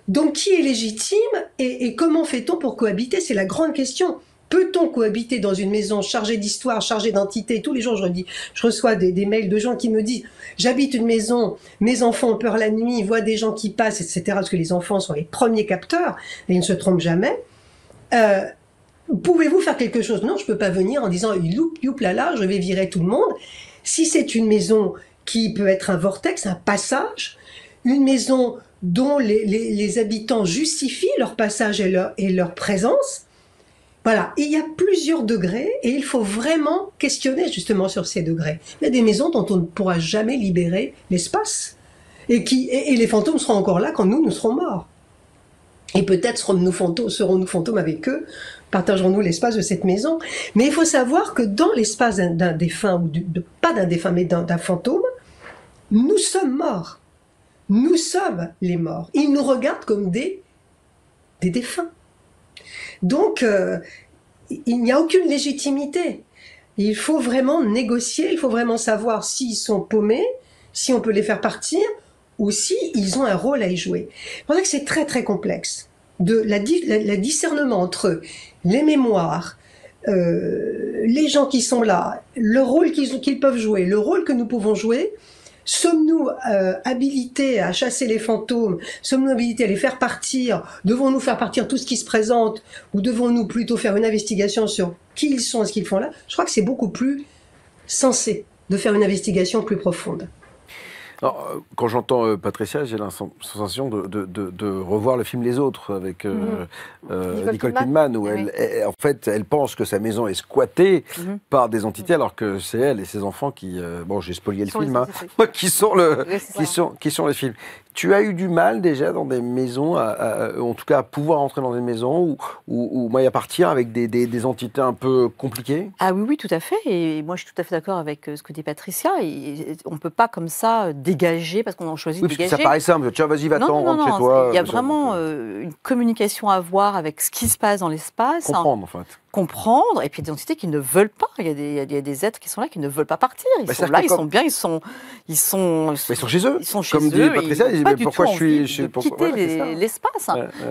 Donc, qui est légitime et comment fait-on pour cohabiter? C'est la grande question. Peut-on cohabiter dans une maison chargée d'histoire, chargée d'entités? Tous les jours, je reçois des mails de gens qui me disent « J'habite une maison, mes enfants ont peur la nuit, ils voient des gens qui passent, etc. » Parce que les enfants sont les premiers capteurs et ils ne se trompent jamais. Pouvez-vous faire quelque chose? Non, je ne peux pas venir en disant « Youp, youp, là, là, je vais virer tout le monde. » Si c'est une maison qui peut être un vortex, un passage, une maison dont les habitants justifient leur passage et leur présence, voilà, il y a plusieurs degrés et il faut vraiment questionner justement sur ces degrés. Il y a des maisons dont on ne pourra jamais libérer l'espace et les fantômes seront encore là quand nous serons morts. Et peut-être serons-nous fantômes avec eux, partagerons-nous l'espace de cette maison. Mais il faut savoir que dans l'espace d'un défunt, ou pas d'un défunt, mais d'un fantôme, nous sommes morts. Nous sommes les morts. Ils nous regardent comme des défunts. Donc, il n'y a aucune légitimité. Il faut vraiment négocier, il faut vraiment savoir s'ils sont paumés, si on peut les faire partir, ou si ils ont un rôle à y jouer. C'est pour ça que c'est très très complexe. La discernement entre les mémoires, les gens qui sont là, le rôle qu'ils peuvent jouer, le rôle que nous pouvons jouer. Sommes-nous habilités à chasser les fantômes? Sommes-nous habilités à les faire partir? Devons-nous faire partir tout ce qui se présente? Ou devons-nous plutôt faire une investigation sur qui ils sont et ce qu'ils font là? Je crois que c'est beaucoup plus sensé de faire une investigation plus profonde.
Alors, quand j'entends Patricia, j'ai la sensation de revoir le film Les Autres avec Nicole Kidman, où en fait, elle pense que sa maison est squattée par des entités, alors que c'est elle et ses enfants qui... bon, j'ai spolié le film, qui sont les films. Tu as eu du mal déjà dans des maisons, en tout cas à pouvoir entrer dans des maisons ou à partir avec des entités un peu compliquées?
Ah oui, tout à fait. Et moi, je suis tout à fait d'accord avec ce que dit Patricia. On ne peut pas comme ça dégager, parce qu'on a choisi de dégager.
Parce que ça paraît simple. Tiens, vas-y, va-t'en, rentre chez toi.
Il y a vraiment une communication à avoir avec ce qui se passe dans l'espace.
Comprendre, en fait.
Comprendre, et puis des entités qui ne veulent pas. Il y a des êtres qui sont là, qui ne veulent pas partir. Ils sont là, ils sont bien, ils sont
chez eux.
Ils sont chez
comme
eux.
dit Patricia, ils disent, mais pourquoi je suis
quitter l'espace.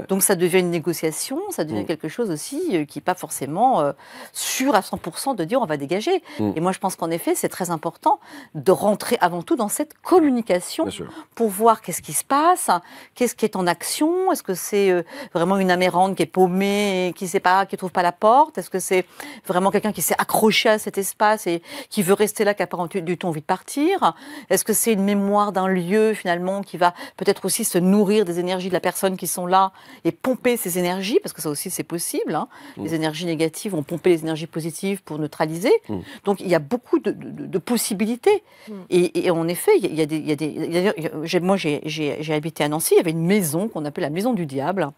Donc ça devient une négociation, ça devient quelque chose aussi qui n'est pas forcément sûr à 100% de dire on va dégager. Et moi je pense qu'en effet c'est très important de rentrer avant tout dans cette communication pour voir qu'est-ce qui se passe, qu'est-ce qui est en action, est-ce que c'est vraiment une âme errante qui est paumée, qui ne trouve pas la porte. Est-ce que c'est vraiment quelqu'un qui s'est accroché à cet espace et qui veut rester là, qui n'a pas du tout envie de partir? Est-ce que c'est une mémoire d'un lieu, finalement, qui va peut-être aussi se nourrir des énergies de la personne qui sont là et pomper ces énergies? Parce que ça aussi, c'est possible. Les énergies négatives vont pomper les énergies positives pour neutraliser. Donc, il y a beaucoup de possibilités. Et en effet, moi, j'ai habité à Nancy, il y avait une maison qu'on appelle la maison du diable.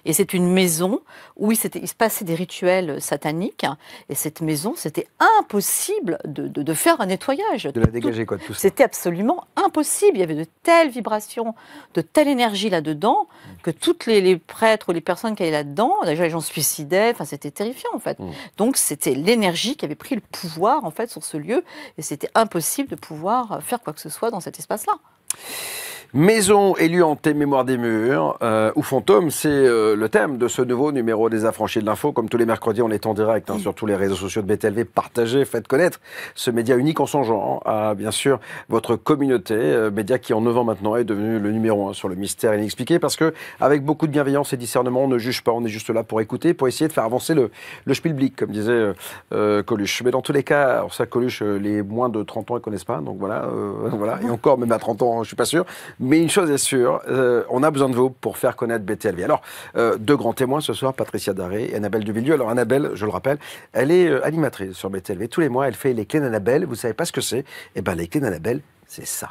Et c'est une maison où il se passait des rituels sataniques. Et cette maison, c'était impossible de faire un nettoyage.
De la dégager, quoi, de tout ça.
C'était absolument impossible. Il y avait de telles vibrations, de telle énergie là-dedans, que toutes les prêtres ou les personnes qui allaient là-dedans, déjà les gens se suicidaient, enfin, c'était terrifiant, en fait. Donc, c'était l'énergie qui avait pris le pouvoir, en fait, sur ce lieu. Et c'était impossible de pouvoir faire quoi que ce soit dans cet espace-là.
Maison élue hantée, mémoire des murs ou fantôme, c'est le thème de ce nouveau numéro des Affranchis de l'info. Comme tous les mercredis, on est en direct sur tous les réseaux sociaux de BTLV. Partagez, faites connaître ce média unique en son genre à, bien sûr, votre communauté. Média qui, en 9 ans maintenant, est devenu le numéro 1 sur le mystère inexpliqué. Parce que, avec beaucoup de bienveillance et discernement, on ne juge pas. On est juste là pour écouter, pour essayer de faire avancer le schmilblick, comme disait Coluche. Mais dans tous les cas, alors ça, Coluche, les moins de 30 ans, ils ne connaissent pas. Donc voilà. Et encore, même à 30 ans, je ne suis pas sûr. Mais une chose est sûre, on a besoin de vous pour faire connaître BTLV. Alors, deux grands témoins ce soir, Patricia Daré et Annabelle Duvillieu. Alors, Annabelle, je le rappelle, elle est animatrice sur BTLV. Tous les mois, elle fait les clés d'Annabelle. Vous ne savez pas ce que c'est? Eh bien, les clés d'Annabelle, c'est ça.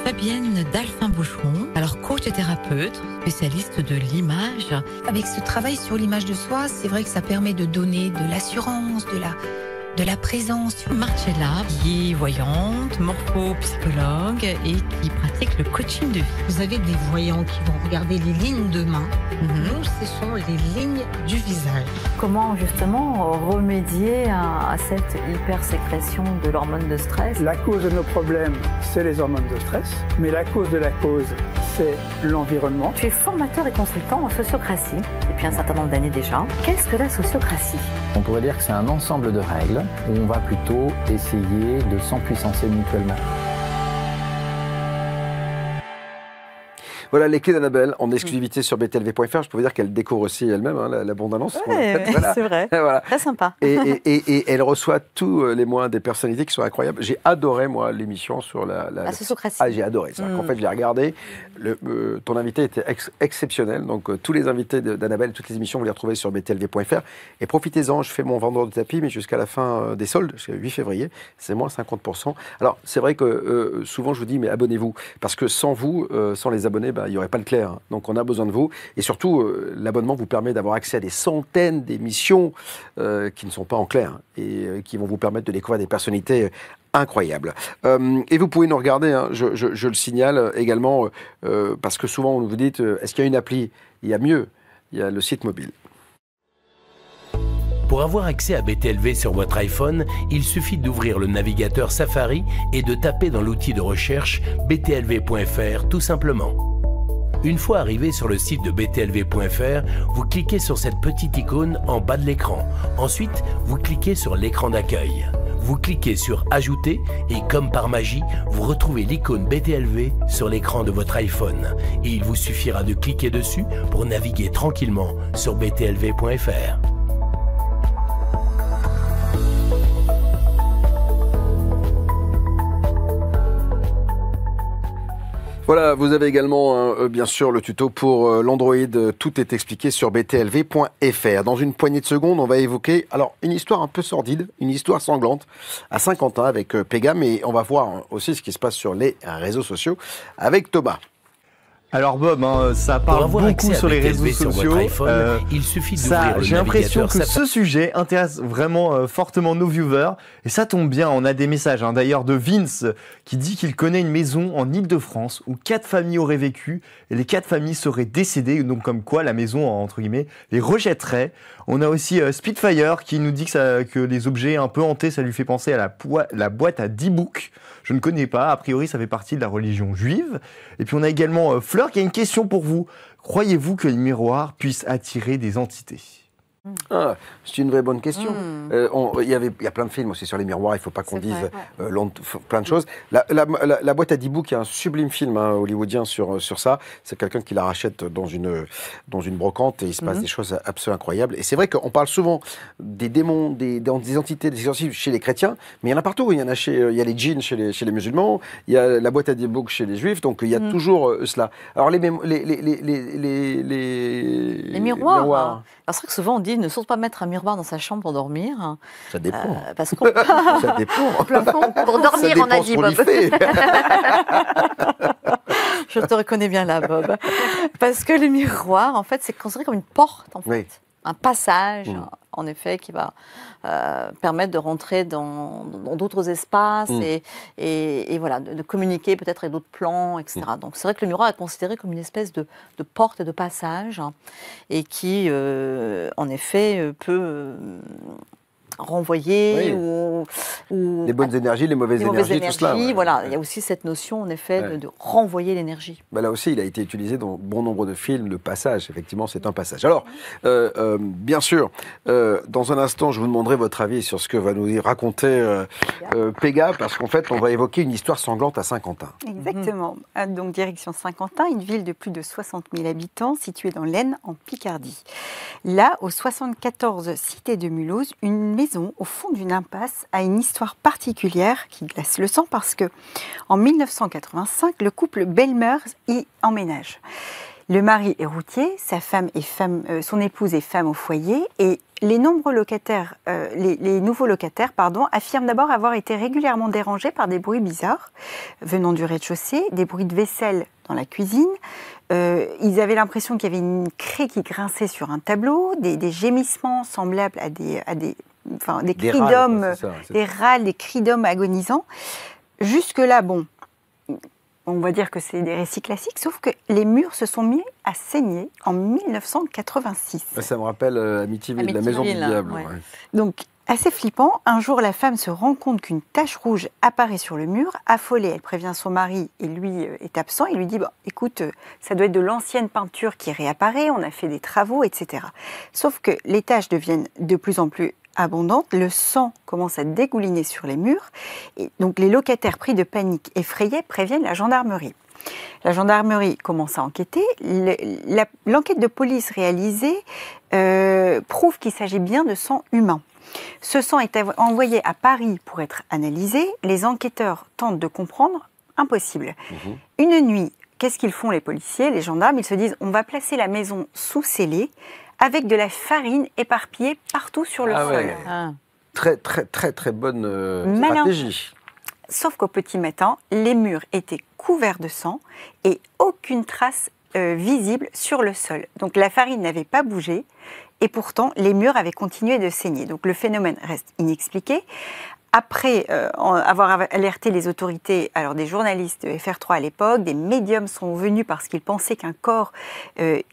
Fabienne Dalphin-Boucheron, alors coach et thérapeute, spécialiste de l'image.
Avec ce travail sur l'image de soi, c'est vrai que ça permet de donner de l'assurance, de la présence.
Marcella, qui est voyante, morpho-psychologue et qui pratique le coaching de vie.
Vous avez des voyants qui vont regarder les lignes de main. Nous, ce sont les lignes du visage.
Comment justement remédier à cette hypersécrétion de l'hormone de stress?
La cause de nos problèmes, c'est les hormones de stress, mais la cause de la cause, c'est l'environnement.
Tu es formateur et consultant en sociocratie depuis un certain nombre d'années déjà. Qu'est-ce que la sociocratie?
On pourrait dire que c'est un ensemble de règles où on va plutôt essayer de s'empuissancer mutuellement.
Voilà les clés d'Annabelle en exclusivité sur btlv.fr. Je peux vous dire qu'elle découvre aussi elle-même la bande-annonce.
Ouais, voilà. C'est vrai. Voilà. Très sympa.
Et elle reçoit tous les mois des personnalités qui sont incroyables. J'ai adoré, moi, l'émission sur la
sociocratie.
Ah, j'ai adoré ça. En fait, je l'ai regardé. Ton invité était exceptionnel. Donc, tous les invités d'Annabelle, toutes les émissions, vous les retrouvez sur btlv.fr. Et profitez-en, je fais mon vendeur de tapis, mais jusqu'à la fin des soldes, jusqu'à 8 février, c'est moins 50%. Alors, c'est vrai que souvent, je vous dis, mais abonnez-vous. Parce que sans vous, sans les abonnés, il n'y aurait pas le clair. Hein. Donc, on a besoin de vous. Et surtout, l'abonnement vous permet d'avoir accès à des centaines d'émissions qui ne sont pas en clair et qui vont vous permettre de découvrir des personnalités incroyables. Et vous pouvez nous regarder, hein, je le signale également, parce que souvent, vous dites, est-ce qu'il y a une appli? Il y a mieux, il y a le site mobile.
Pour avoir accès à BTLV sur votre iPhone, il suffit d'ouvrir le navigateur Safari et de taper dans l'outil de recherche btlv.fr tout simplement. Une fois arrivé sur le site de btlv.fr, vous cliquez sur cette petite icône en bas de l'écran. Ensuite, vous cliquez sur l'écran d'accueil. Vous cliquez sur Ajouter et comme par magie, vous retrouvez l'icône BTLV sur l'écran de votre iPhone. Et il vous suffira de cliquer dessus pour naviguer tranquillement sur btlv.fr.
Voilà, vous avez également, bien sûr, le tuto pour l'Android. Tout est expliqué sur btlv.fr. Dans une poignée de secondes, on va évoquer une histoire un peu sordide, une histoire sanglante à Saint-Quentin avec Pega, mais on va voir aussi ce qui se passe sur les réseaux sociaux avec Thomas.
Alors Bob, ça parle beaucoup sur les réseaux sociaux.
Il suffit d'ouvrir le
j'ai l'impression que
navigateur
ce sujet intéresse vraiment fortement nos viewers. Et ça tombe bien, on a des messages d'ailleurs de Vince qui dit qu'il connaît une maison en Île-de-France où 4 familles auraient vécu et les 4 familles seraient décédées. Donc comme quoi la maison, entre guillemets, les rejetterait. On a aussi Spitfire qui nous dit que les objets un peu hantés, ça lui fait penser à la boîte à 10 boucs. Je ne connais pas, a priori ça fait partie de la religion juive. Et puis on a également Fleur qui a une question pour vous. Croyez-vous que les miroirs puissent attirer des entités ?
Ah, c'est une vraie bonne question. Il y a plein de films aussi sur les miroirs, il ne faut pas qu'on dise plein de choses. La boîte à 10 boucs, il y a un sublime film hollywoodien sur ça. C'est quelqu'un qui la rachète dans une brocante et il se passe des choses absolument incroyables. Et c'est vrai qu'on parle souvent des démons, des entités, des exorcismes chez les chrétiens, mais il y en a partout. Il y a les djinns chez les musulmans, il y a la boîte à 10 boucs chez les juifs, donc il y a toujours cela. Alors les
miroirs. Alors, c'est vrai que souvent on dit ne surtout pas mettre un miroir dans sa chambre pour dormir.
Ça dépend.
Parce qu'on
ça dépend.
Pour dormir, on a dit, Bob.
Je te reconnais bien là, Bob. Parce que le miroir, en fait, c'est considéré comme une porte, en fait.
Oui.
Un passage, en effet, qui va permettre de rentrer dans d'autres espaces et voilà, de communiquer peut-être avec d'autres plans, etc. Donc c'est vrai que le miroir est considéré comme une espèce de porte et de passage et qui, en effet, peut renvoyer ou
les bonnes énergies, les mauvaises énergies, tout cela.
Voilà, il y a aussi cette notion, en effet, de renvoyer l'énergie.
Là aussi, il a été utilisé dans bon nombre de films, le passage. Effectivement, c'est un passage. Alors, bien sûr, dans un instant, je vous demanderai votre avis sur ce que va nous raconter Pega, parce qu'en fait, on va évoquer une histoire sanglante à Saint-Quentin.
Exactement. Donc, direction Saint-Quentin, une ville de plus de 60 000 habitants, située dans l'Aisne, en Picardie. Là, au 74 cité de Mulhouse, une maison au fond d'une impasse a une histoire particulière qui glace le sang parce que en 1985, le couple Belmers y emménage. Le mari est routier, sa femme est son épouse est femme au foyer et les nombreux locataires, les nouveaux locataires, affirment d'abord avoir été régulièrement dérangés par des bruits bizarres venant du rez-de-chaussée, des bruits de vaisselle dans la cuisine. Ils avaient l'impression qu'il y avait une craie qui grinçait sur un tableau, des gémissements semblables à des cris d'hommes, des râles, des cris d'hommes agonisants. Jusque-là, on va dire que c'est des récits classiques, sauf que les murs se sont mis à saigner en 1986.
Ça me rappelle Amityville, la maison du diable.
Donc, Assez flippant, un jour la femme se rend compte qu'une tache rouge apparaît sur le mur. Affolée, elle prévient son mari et lui est absent. Il lui dit écoute, ça doit être de l'ancienne peinture qui réapparaît, on a fait des travaux, etc. Sauf que les taches deviennent de plus en plus abondantes, le sang commence à dégouliner sur les murs. Et donc les locataires pris de panique effrayés préviennent la gendarmerie. La gendarmerie commence à enquêter. L'enquête de police réalisée prouve qu'il s'agit bien de sang humain. Ce sang est envoyé à Paris pour être analysé. Les enquêteurs tentent de comprendre, impossible. Une nuit, qu'est-ce qu'ils font les policiers, les gendarmes? Ils se disent on va placer la maison sous scellé avec de la farine éparpillée partout sur le sol.
Ouais. Très bonne stratégie.
Sauf qu'au petit matin, les murs étaient couverts de sang et aucune trace visible sur le sol. Donc la farine n'avait pas bougé et pourtant les murs avaient continué de saigner. Donc le phénomène reste inexpliqué. Après avoir alerté les autorités, alors des journalistes de FR3 à l'époque, des médiums sont venus parce qu'ils pensaient qu'un corps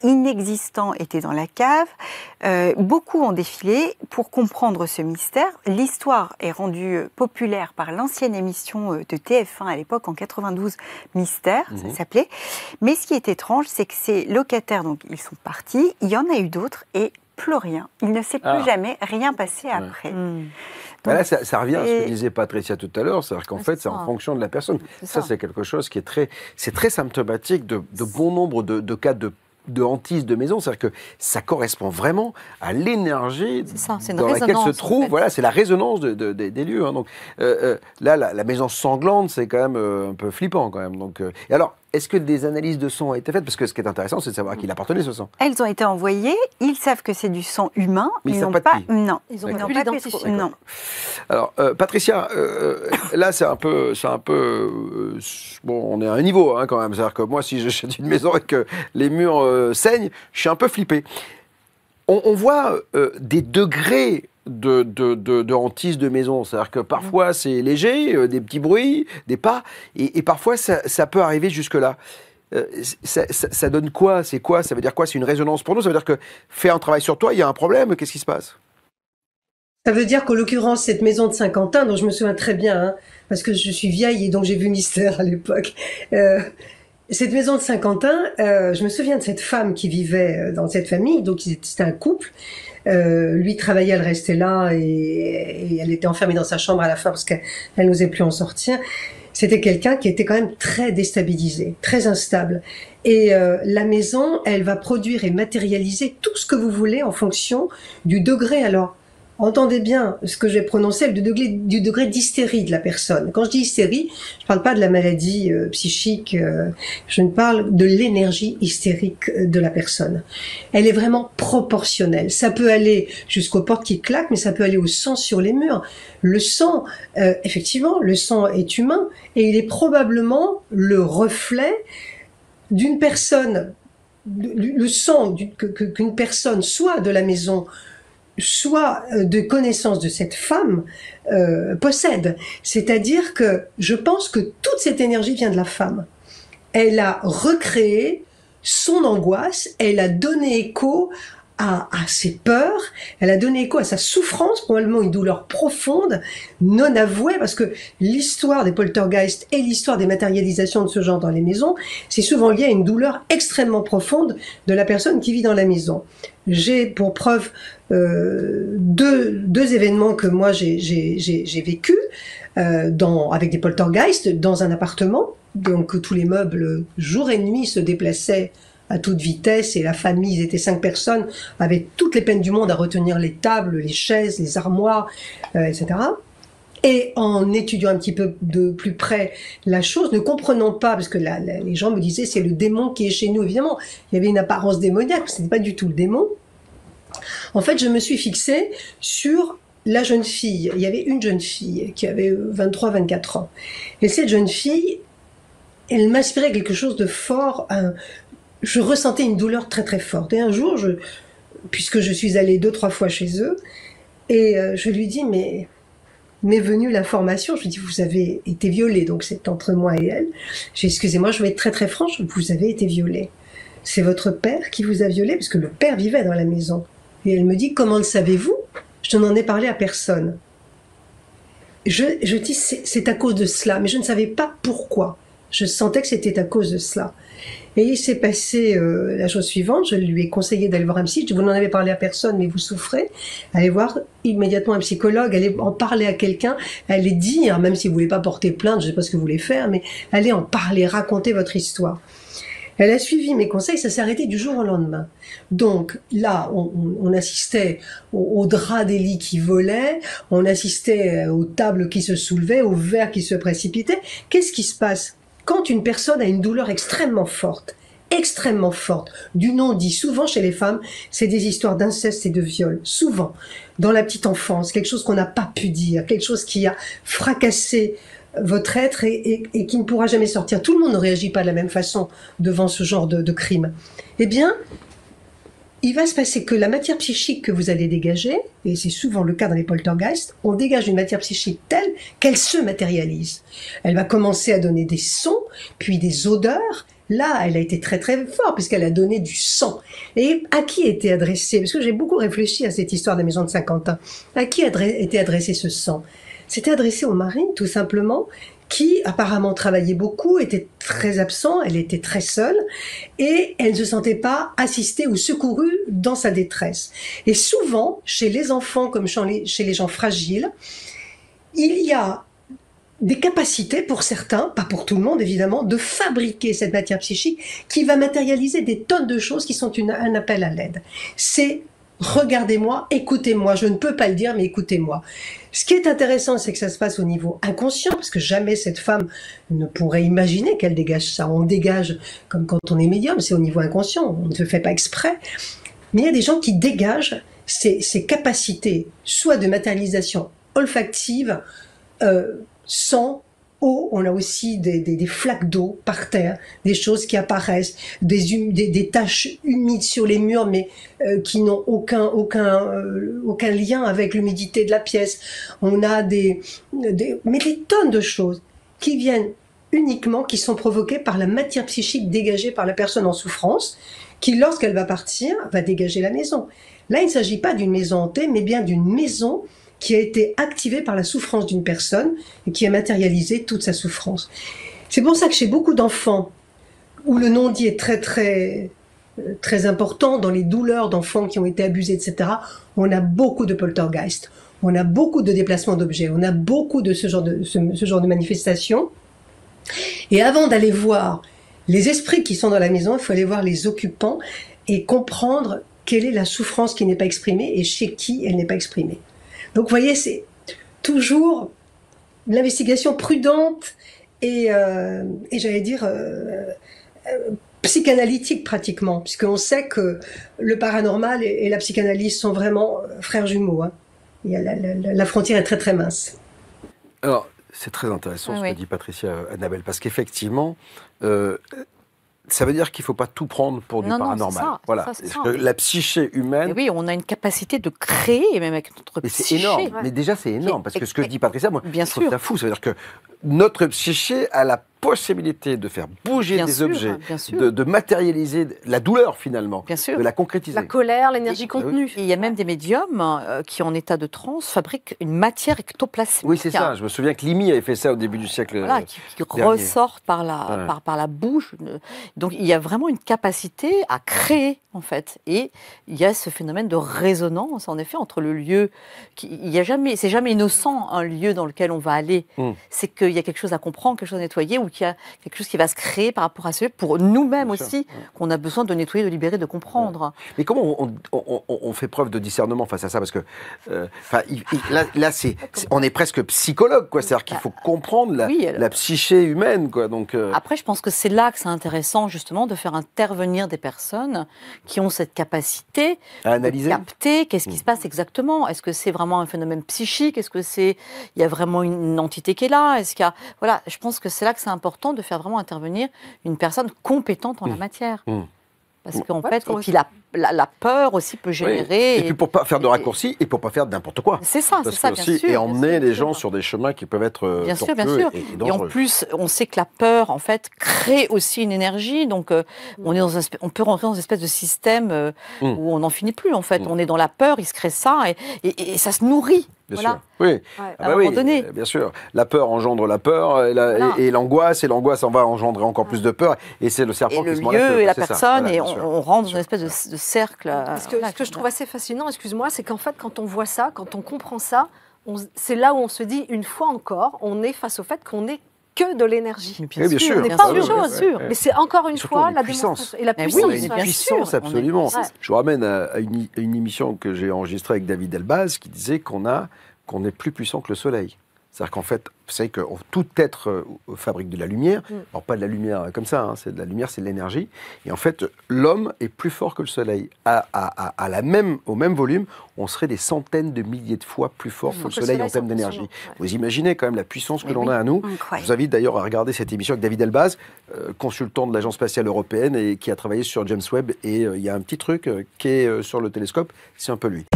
inexistant était dans la cave. Beaucoup ont défilé pour comprendre ce mystère. L'histoire est rendue populaire par l'ancienne émission de TF1 à l'époque, en 92, Mystère, ça s'appelait. Mais ce qui est étrange, c'est que ces locataires, donc ils sont partis, il y en a eu d'autres et plus rien. Il ne s'est plus jamais rien passé après.
Donc, là, ça revient à ce que disait Patricia tout à l'heure, c'est-à-dire qu'en fait, c'est en fonction de la personne. Ça, c'est quelque chose qui est très symptomatique de bon nombre de cas de hantise de maison, c'est-à-dire que ça correspond vraiment à l'énergie dans laquelle se trouve. En fait. Voilà, c'est la résonance des lieux. Hein. Donc là, la maison sanglante, c'est quand même un peu flippant quand même. Donc, et alors, est-ce que des analyses de sang ont été faites? Parce que ce qui est intéressant, c'est de savoir à qui il appartenait ce sang.
Elles ont été envoyées. Ils savent que c'est du sang humain.
Mais ils n'ont
pas.
Non,
ils n'ont pas identifié. Non.
Alors, Patricia, là, c'est un peu, bon, on est à un niveau hein, quand même. C'est-à-dire que moi, si j'achète une maison et que les murs saignent, je suis un peu flippé. On voit des degrés de hantise de maison. C'est-à-dire que parfois c'est léger, des petits bruits, des pas, et parfois ça peut arriver jusque-là. Ça donne quoi? C'est quoi? Ça veut dire quoi? C'est une résonance pour nous? Ça veut dire que fais un travail sur toi, il y a un problème, qu'est-ce qui se passe?
Ça veut dire qu'en l'occurrence, cette maison de Saint-Quentin, dont je me souviens très bien, hein, parce que je suis vieille et donc j'ai vu Mystère à l'époque, cette maison de Saint-Quentin, je me souviens de cette femme qui vivait dans cette famille, donc c'était un couple. Lui travaillait, elle restait là et elle était enfermée dans sa chambre à la fin parce qu'elle n'osait plus en sortir. C'était quelqu'un qui était quand même très déstabilisé, très instable. Et la maison, elle va produire et matérialiser tout ce que vous voulez en fonction du degré. Alors, entendez bien ce que j'ai prononcé, du degré d'hystérie de la personne. Quand je dis hystérie, je ne parle pas de la maladie psychique, je ne parle de l'énergie hystérique de la personne. Elle est vraiment proportionnelle. Ça peut aller jusqu'aux portes qui claquent, mais ça peut aller au sang sur les murs. Le sang, effectivement, le sang est humain et il est probablement le reflet d'une personne, le sang qu'une personne, soit de la maison, soit de connaissance de cette femme possède. C'est-à-dire que je pense que toute cette énergie vient de la femme. Elle a recréé son angoisse, elle a donné écho à ses peurs, elle a donné écho à sa souffrance, probablement une douleur profonde, non avouée, parce que l'histoire des poltergeists et l'histoire des matérialisations de ce genre dans les maisons, c'est souvent lié à une douleur extrêmement profonde de la personne qui vit dans la maison. J'ai pour preuve deux événements que moi j'ai vécu avec des poltergeists dans un appartement. Donc tous les meubles jour et nuit se déplaçaient à toute vitesse et la famille, ils étaient 5 personnes, avaient toutes les peines du monde à retenir les tables, les chaises, les armoires, etc. Et en étudiant un petit peu de plus près la chose, ne comprenant pas, parce que les gens me disaient c'est le démon qui est chez nous, évidemment, il y avait une apparence démoniaque, ce n'était pas du tout le démon. En fait, je me suis fixée sur la jeune fille. Il y avait une jeune fille qui avait 23-24 ans. Et cette jeune fille, elle m'inspirait quelque chose de fort. Je ressentais une douleur très très forte. Et un jour, puisque je suis allée 2-3 fois chez eux, et je lui dis, mais m'est venue l'information, je lui dis, vous avez été violée, donc c'est entre moi et elle. J'ai dit, excusez-moi, je vais être très très franche, vous avez été violée. C'est votre père qui vous a violée, parce que le père vivait dans la maison. Et elle me dit, comment le savez-vous? Je n'en ai parlé à personne. Je dis, c'est à cause de cela, mais je ne savais pas pourquoi. Je sentais que c'était à cause de cela. Et il s'est passé la chose suivante, je lui ai conseillé d'aller voir un psy, vous n'en avez parlé à personne, mais vous souffrez, allez voir immédiatement un psychologue, allez en parler à quelqu'un, allez dire, même si vous ne voulez pas porter plainte, je ne sais pas ce que vous voulez faire, mais allez en parler, raconter votre histoire. Elle a suivi mes conseils, ça s'est arrêté du jour au lendemain. Donc là, on assistait aux draps des lits qui volaient, on assistait aux tables qui se soulevaient, aux verres qui se précipitaient. Qu'est-ce qui se passe ? Quand une personne a une douleur extrêmement forte, du non-dit, souvent chez les femmes, c'est des histoires d'inceste et de viol, souvent, dans la petite enfance, quelque chose qu'on n'a pas pu dire, quelque chose qui a fracassé votre être et qui ne pourra jamais sortir. Tout le monde ne réagit pas de la même façon devant ce genre de crime. Eh bien, il va se passer que la matière psychique que vous allez dégager, et c'est souvent le cas dans les poltergeists, on dégage une matière psychique telle qu'elle se matérialise. Elle va commencer à donner des sons, puis des odeurs. Là, elle a été très très forte puisqu'elle a donné du sang. Et à qui était adressé, parce que j'ai beaucoup réfléchi à cette histoire de la maison de Saint-Quentin, à qui était adressé ce sang? C'était adressé au mari, tout simplement, qui apparemment travaillait beaucoup, était très absent, elle était très seule, et elle ne se sentait pas assistée ou secourue dans sa détresse. Et souvent, chez les enfants comme chez les gens fragiles, il y a des capacités pour certains, pas pour tout le monde évidemment, de fabriquer cette matière psychique qui va matérialiser des tonnes de choses qui sont un appel à l'aide. C'est regardez-moi, écoutez-moi, je ne peux pas le dire, mais écoutez-moi. Ce qui est intéressant, c'est que ça se passe au niveau inconscient, parce que jamais cette femme ne pourrait imaginer qu'elle dégage ça. On dégage, comme quand on est médium, c'est au niveau inconscient, on ne se fait pas exprès. Mais il y a des gens qui dégagent ces capacités, soit de matérialisation olfactive, sang, eau, on a aussi des flaques d'eau par terre, des choses qui apparaissent, des taches humides sur les murs, mais qui n'ont aucun lien avec l'humidité de la pièce. On a mais des tonnes de choses qui viennent uniquement, qui sont provoquées par la matière psychique dégagée par la personne en souffrance, qui, lorsqu'elle va partir, va dégager la maison. Là, il ne s'agit pas d'une maison hantée, mais bien d'une maison qui a été activée par la souffrance d'une personne et qui a matérialisé toute sa souffrance. C'est pour ça que chez beaucoup d'enfants, où le non-dit est très très très important, dans les douleurs d'enfants qui ont été abusés, etc., on a beaucoup de poltergeist, on a beaucoup de déplacements d'objets, on a beaucoup de ce genre de manifestations. Et avant d'aller voir les esprits qui sont dans la maison, il faut aller voir les occupants et comprendre quelle est la souffrance qui n'est pas exprimée et chez qui elle n'est pas exprimée. Donc vous voyez, c'est toujours l'investigation prudente et j'allais dire psychanalytique pratiquement, puisqu'on sait que le paranormal et la psychanalyse sont vraiment frères jumeaux. Hein. La frontière est très très mince.
Alors, c'est très intéressant ce que dit Patricia Annabelle, parce qu'effectivement, ça veut dire qu'il ne faut pas tout prendre pour du paranormal.
Ça,
voilà. La psyché humaine...
Et oui, on a une capacité de créer, même avec notre psyché.
C'est énorme, mais déjà c'est énorme, parce que ce que dit Patricia, moi,
bien
je trouve ça fou. Ça veut dire que notre psyché a la possibilité de faire bouger des objets, de matérialiser la douleur finalement, de la concrétiser.
La colère, l'énergie contenue.
Il y a même des médiums qui, en état de transe, fabriquent une matière ectoplasmique.
Oui, c'est ça. Je me souviens que Limi avait fait ça au début du siècle dernier.
Qui ressortent par la bouche. Donc il y a vraiment une capacité à créer, en fait. Et il y a ce phénomène de résonance, en effet, entre le lieu. C'est jamais innocent, un lieu dans lequel on va aller. C'est qu'il y a quelque chose à comprendre, quelque chose à nettoyer, ou qu'il y a quelque chose qui va se créer par rapport à ce lieu, pour nous-mêmes aussi, qu'on a besoin de nettoyer, de libérer, de comprendre.
Mais comment on fait preuve de discernement face à ça? Parce que là on est presque psychologue, quoi. C'est-à-dire qu'il faut comprendre la psyché humaine, quoi. Donc,
Après, je pense que c'est là que c'est intéressant, justement, de faire intervenir des personnes qui ont cette capacité
à analyser,
de capter qu'est-ce qui se passe exactement. Est-ce que c'est vraiment un phénomène psychique? Est-ce que il y a vraiment une entité qui est là? Est-ce qu'il y a... Je pense que c'est là que c'est important de faire vraiment intervenir une personne compétente en la matière. Parce qu'en fait, et puis la peur aussi peut générer.
Et puis pour pas faire de raccourcis et pour pas faire n'importe quoi.
C'est ça, bien sûr.
Et emmener les gens sur des chemins qui peuvent être
bien sûr.
et dangereux.
Et en plus, on sait que la peur, en fait, crée aussi une énergie. Donc, on peut rentrer dans une espèce de système où on n'en finit plus, en fait. On est dans la peur, il se crée ça et ça se nourrit.
Bien sûr. Oui.
À un moment donné.
Bien sûr. La peur engendre la peur et l'angoisse en va engendrer encore plus de peur. Et c'est le serpent qui se mord la queue.
Et la personne, et on rentre dans une espèce de cercle.
Ce que je trouve assez fascinant, excuse-moi, c'est qu'en fait, quand on voit ça, quand on comprend ça, c'est là où on se dit, une fois encore, on est face au fait qu'on n'est que de l'énergie.
Bien sûr.
On n'est pas autre chose. Mais c'est encore une fois la démonstration. Et la puissance.
Une puissance, absolument. Je vous ramène à une émission que j'ai enregistrée avec David Elbaz qui disait qu'on est plus puissant que le soleil. C'est-à-dire qu'en fait, vous savez que tout être fabrique de la lumière. Alors pas de la lumière comme ça, c'est de la lumière, c'est de l'énergie. Et en fait, l'homme est plus fort que le soleil. Au même volume, on serait des centaines de milliers de fois plus fort que le soleil en termes d'énergie. Vous imaginez quand même la puissance que l'on a à nous. Je vous invite d'ailleurs à regarder cette émission avec David Elbaz, consultant de l'Agence spatiale européenne et qui a travaillé sur James Webb. Et il y a un petit truc qui est sur le télescope, c'est un peu lui.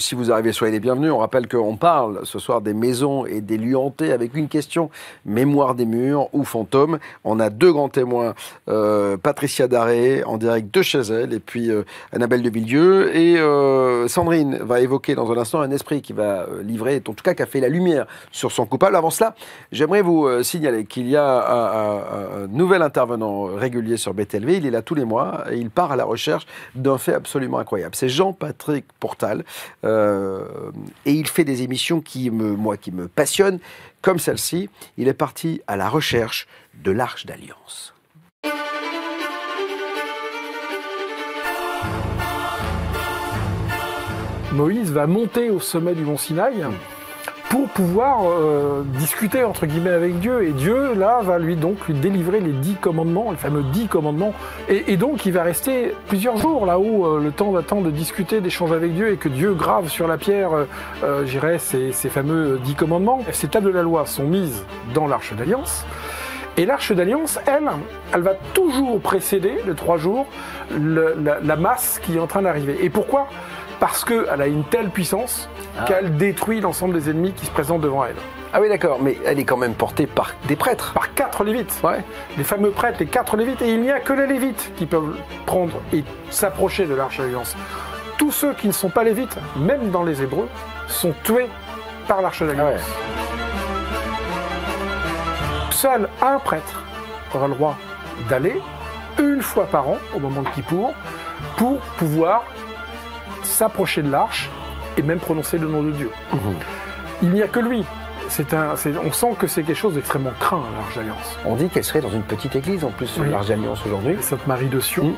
Si vous arrivez, soyez les bienvenus. On rappelle qu'on parle ce soir des maisons et des lieux hantés avec une question, mémoire des murs ou fantômes. On a deux grands témoins, Patricia Daré, en direct de chez elle, et puis Annabelle de Villieu. Et Sandrine va évoquer dans un instant un esprit qui va livrer, en tout cas qui a fait la lumière sur son coupable. Avant cela, j'aimerais vous signaler qu'il y a un nouvel intervenant régulier sur BTLV. Il est là tous les mois et il part à la recherche d'un fait absolument incroyable. C'est Jean-Patrick Pourtal. Et il fait des émissions qui me passionnent, comme celle-ci. Il est parti à la recherche de l'Arche d'Alliance.
Moïse va monter au sommet du mont Sinaï pour pouvoir discuter entre guillemets avec Dieu. Et Dieu, là, va lui délivrer les 10 commandements, les fameux 10 commandements. Et donc, il va rester plusieurs jours là-haut, le temps d'attendre de discuter, d'échanger avec Dieu, et que Dieu grave sur la pierre, ces fameux 10 commandements. Ces tables de la loi sont mises dans l'Arche d'Alliance. Et l'Arche d'Alliance, elle va toujours précéder, de 3 jours, la masse qui est en train d'arriver. Et pourquoi ? Parce qu'elle a une telle puissance qu'elle détruit l'ensemble des ennemis qui se présentent devant elle.
Ah oui, d'accord, mais elle est quand même portée par des prêtres.
Par 4 lévites. Les fameux prêtres, les 4 lévites. Et il n'y a que les lévites qui peuvent prendre et s'approcher de l'Arche d'Alliance. Tous ceux qui ne sont pas lévites, même dans les Hébreux, sont tués par l'Arche d'Alliance. Seul un prêtre aura le droit d'aller une fois par an, au moment de Kippour, pour pouvoir s'approcher de l'arche et même prononcer le nom de Dieu. Il n'y a que lui. On sent que c'est quelque chose d'extrêmement craint, l'Arche d'Alliance.
On dit qu'elle serait dans une petite église en plus, l'Arche d'Alliance aujourd'hui.
Sainte-Marie de Sion,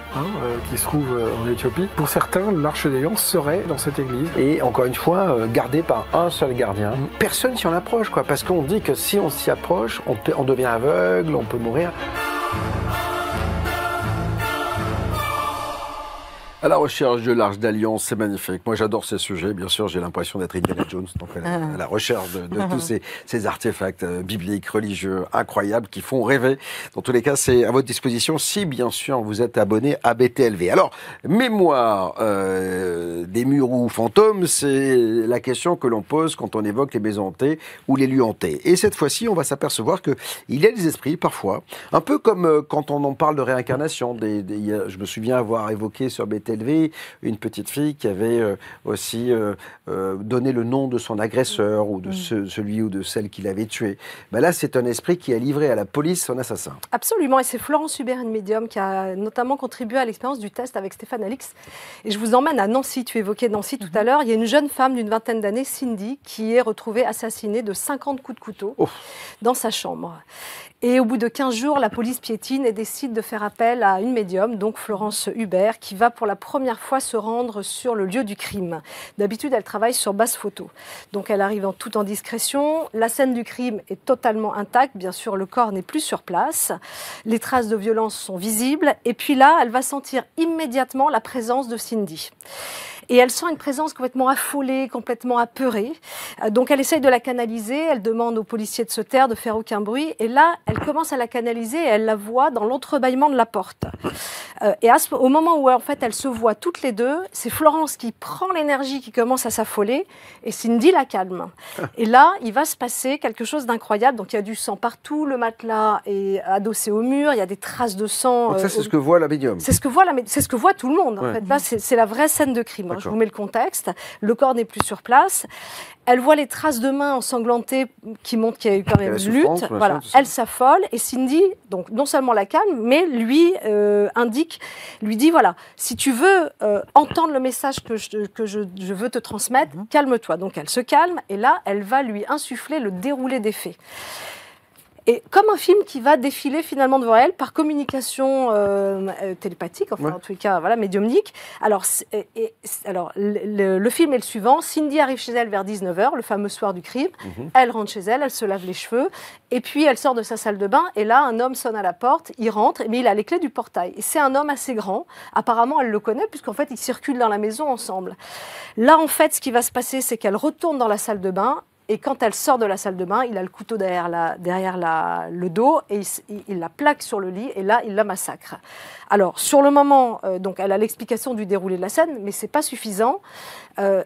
qui se trouve en Éthiopie. Pour certains, l'Arche d'Alliance serait dans cette église.
Et encore une fois, gardée par un seul gardien. Personne s'y en approche, quoi, parce qu'on dit que si on s'y approche, on devient aveugle, on peut mourir. À la recherche de l'Arche d'Alliance, c'est magnifique. Moi, j'adore ces sujets. Bien sûr, j'ai l'impression d'être Indiana Jones, donc à la recherche de tous ces artefacts bibliques, religieux, incroyables, qui font rêver. Dans tous les cas, c'est à votre disposition si, bien sûr, vous êtes abonné à BTLV. Alors, mémoire des murs ou fantômes, c'est la question que l'on pose quand on évoque les maisons hantées ou les lieux hantés. Et cette fois-ci, on va s'apercevoir qu'il y a des esprits, parfois, un peu comme quand on en parle de réincarnation. Je me souviens avoir évoqué sur BTLV une petite fille qui avait aussi donné le nom de son agresseur ou de celui ou de celle qui l'avait tué. Ben là, c'est un esprit qui a livré à la police son assassin.
Absolument, et c'est Florence Hubert, une médium, qui a notamment contribué à l'expérience du test avec Stéphane Alix. Et je vous emmène à Nancy, tu évoquais Nancy tout à l'heure. Il y a une jeune femme d'une 20aine d'années, Cindy, qui est retrouvée assassinée de 50 coups de couteau dans sa chambre. Et au bout de 15 jours, la police piétine et décide de faire appel à une médium, donc Florence Hubert, qui va pour la première fois se rendre sur le lieu du crime. D'habitude, elle travaille sur base photo. Donc elle arrive tout en discrétion. La scène du crime est totalement intacte. Bien sûr, le corps n'est plus sur place. Les traces de violence sont visibles. Et puis là, elle va sentir immédiatement la présence de Cindy. Et elle sent une présence complètement affolée, complètement apeurée. Donc elle essaye de la canaliser, elle demande aux policiers de se taire, de faire aucun bruit. Et là, elle commence à la canaliser et elle la voit dans l'entrebâillement de la porte. Et au moment où en fait elle se voit toutes les deux, c'est Florence qui prend l'énergie, qui commence à s'affoler, et Cindy la calme. Et là, il va se passer quelque chose d'incroyable. Donc il y a du sang partout, le matelas est adossé au mur, il y a des traces de sang.
Donc ça, c'est ce que voit la médium.
C'est ce que voit tout le monde. En fait. Là, c'est la vraie scène de crime. Je vous mets le contexte. Le corps n'est plus sur place. Elle voit les traces de mains ensanglantées qui montrent qu'il y a eu quand même une lutte. Voilà. Elle s'affole et Cindy, donc non seulement la calme, mais lui dit voilà, si tu veux entendre le message que je veux te transmettre, calme-toi. Donc elle se calme et là, elle va lui insuffler le déroulé des faits. Et comme un film qui va défiler finalement devant elle par communication télépathique, enfin en tout cas voilà, médiumnique. Alors le film est le suivant. Cindy arrive chez elle vers 19h, le fameux soir du crime. Elle rentre chez elle, elle se lave les cheveux. Et puis elle sort de sa salle de bain et là un homme sonne à la porte, il rentre, mais il a les clés du portail. Et c'est un homme assez grand. Apparemment elle le connaît puisqu'en fait ils circulent dans la maison ensemble. Là en fait ce qui va se passer c'est qu'elle retourne dans la salle de bain. Et quand elle sort de la salle de bain, il a le couteau derrière le dos et il la plaque sur le lit et là, il la massacre. Alors, sur le moment, donc, elle a l'explication du déroulé de la scène, mais ce n'est pas suffisant. À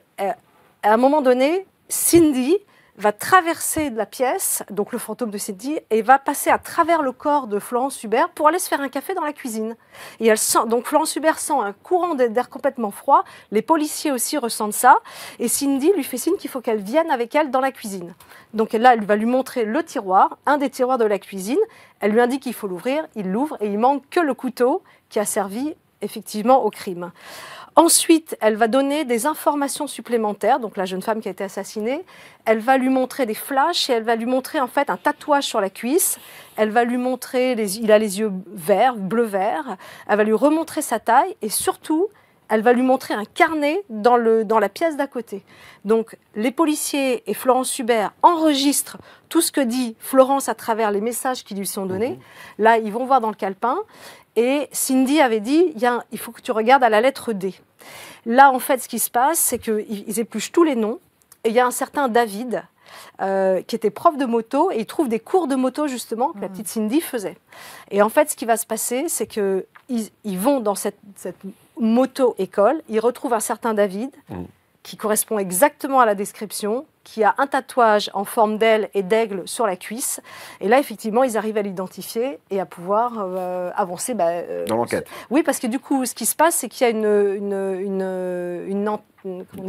un moment donné, Cindy va traverser de la pièce, donc le fantôme de Cindy, et va passer à travers le corps de Florence Hubert pour aller se faire un café dans la cuisine. Et donc Florence Hubert sent un courant d'air complètement froid, les policiers aussi ressentent ça, et Cindy lui fait signe qu'il faut qu'elle vienne avec elle dans la cuisine. Donc là, elle va lui montrer le tiroir, un des tiroirs de la cuisine, elle lui indique qu'il faut l'ouvrir, il l'ouvre, et il manque que le couteau qui a servi effectivement au crime. Ensuite, elle va donner des informations supplémentaires, donc la jeune femme qui a été assassinée, elle va lui montrer des flashs et elle va lui montrer en fait un tatouage sur la cuisse, elle va lui montrer, il a les yeux verts, bleu-vert, elle va lui remontrer sa taille et surtout, elle va lui montrer un carnet dans la pièce d'à côté. Donc, les policiers et Florence Hubert enregistrent tout ce que dit Florence à travers les messages qui lui sont donnés. Là, ils vont voir dans le calepin. Et Cindy avait dit, il faut que tu regardes à la lettre D. Là, en fait, ce qui se passe, c'est qu'ils épluchent tous les noms. Et il y a un certain David, qui était prof de moto, et il trouve des cours de moto, justement, que la petite Cindy faisait. Et en fait, ce qui va se passer, c'est qu'ils vont dans cette moto-école, ils retrouvent un certain David, qui correspond exactement à la description, qui a un tatouage en forme d'aile et d'aigle sur la cuisse. Et là, effectivement, ils arrivent à l'identifier et à pouvoir avancer.
Dans l'enquête.
Oui, parce que du coup, ce qui se passe, c'est qu'il y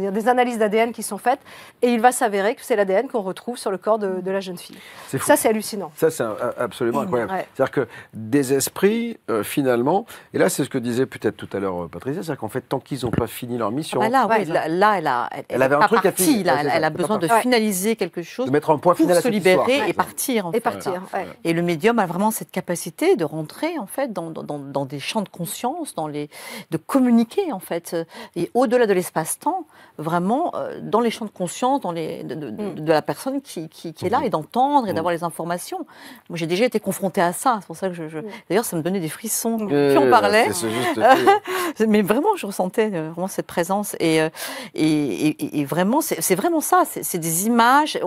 a des analyses d'ADN qui sont faites et il va s'avérer que c'est l'ADN qu'on retrouve sur le corps de la jeune fille. Ça, c'est hallucinant.
Ça, c'est absolument incroyable. Ouais. C'est-à-dire que des esprits, finalement, et là, c'est ce que disait peut-être tout à l'heure Patricia, c'est-à-dire qu'en fait, tant qu'ils n'ont pas fini leur mission...
elle avait un truc à finir. Elle a besoin de finaliser quelque chose,
de mettre un point final
pour se libérer et partir.
Et partir.
Et le médium a vraiment cette capacité de rentrer en fait dans des champs de conscience, de communiquer en fait, et au-delà de l'espace-temps, vraiment dans les champs de conscience, de la personne qui est là et d'entendre et d'avoir les informations. Moi, j'ai déjà été confrontée à ça. C'est pour ça que d'ailleurs, ça me donnait des frissons qui en parlait. Mais vraiment, je ressentais vraiment cette présence et vraiment, c'est vraiment ça. C'est des images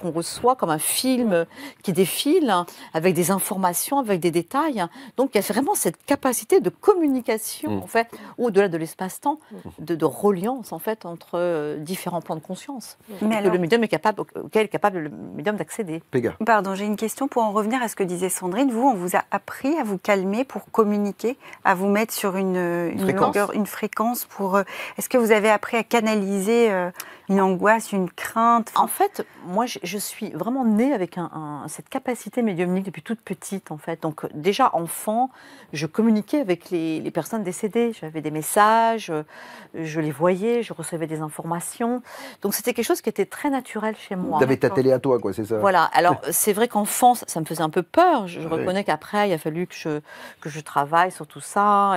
qu'on reçoit comme un film qui défile avec des informations, avec des détails. Donc, il y a vraiment cette capacité de communication, en fait, au-delà de l'espace-temps, de reliance, en fait, entre différents plans de conscience. Mais alors, le médium auquel est capable le médium d'accéder.
Pardon, j'ai une question pour en revenir à ce que disait Sandrine. Vous, on vous a appris à vous calmer pour communiquer, à vous mettre sur une fréquence pour... Est-ce que vous avez appris à canaliser une angoisse, une crainte?
En fait, moi, je suis vraiment née avec cette capacité médiumnique depuis toute petite, en fait. Donc, déjà, enfant, je communiquais avec les personnes décédées. J'avais des messages, je les voyais, je recevais des informations. Donc c'était quelque chose qui était très naturel chez moi.
Tu avais ta télé à toi, quoi, c'est ça?
Voilà. Alors c'est vrai qu'enfant, ça me faisait un peu peur. Je reconnais qu'après, il a fallu que je travaille sur tout ça.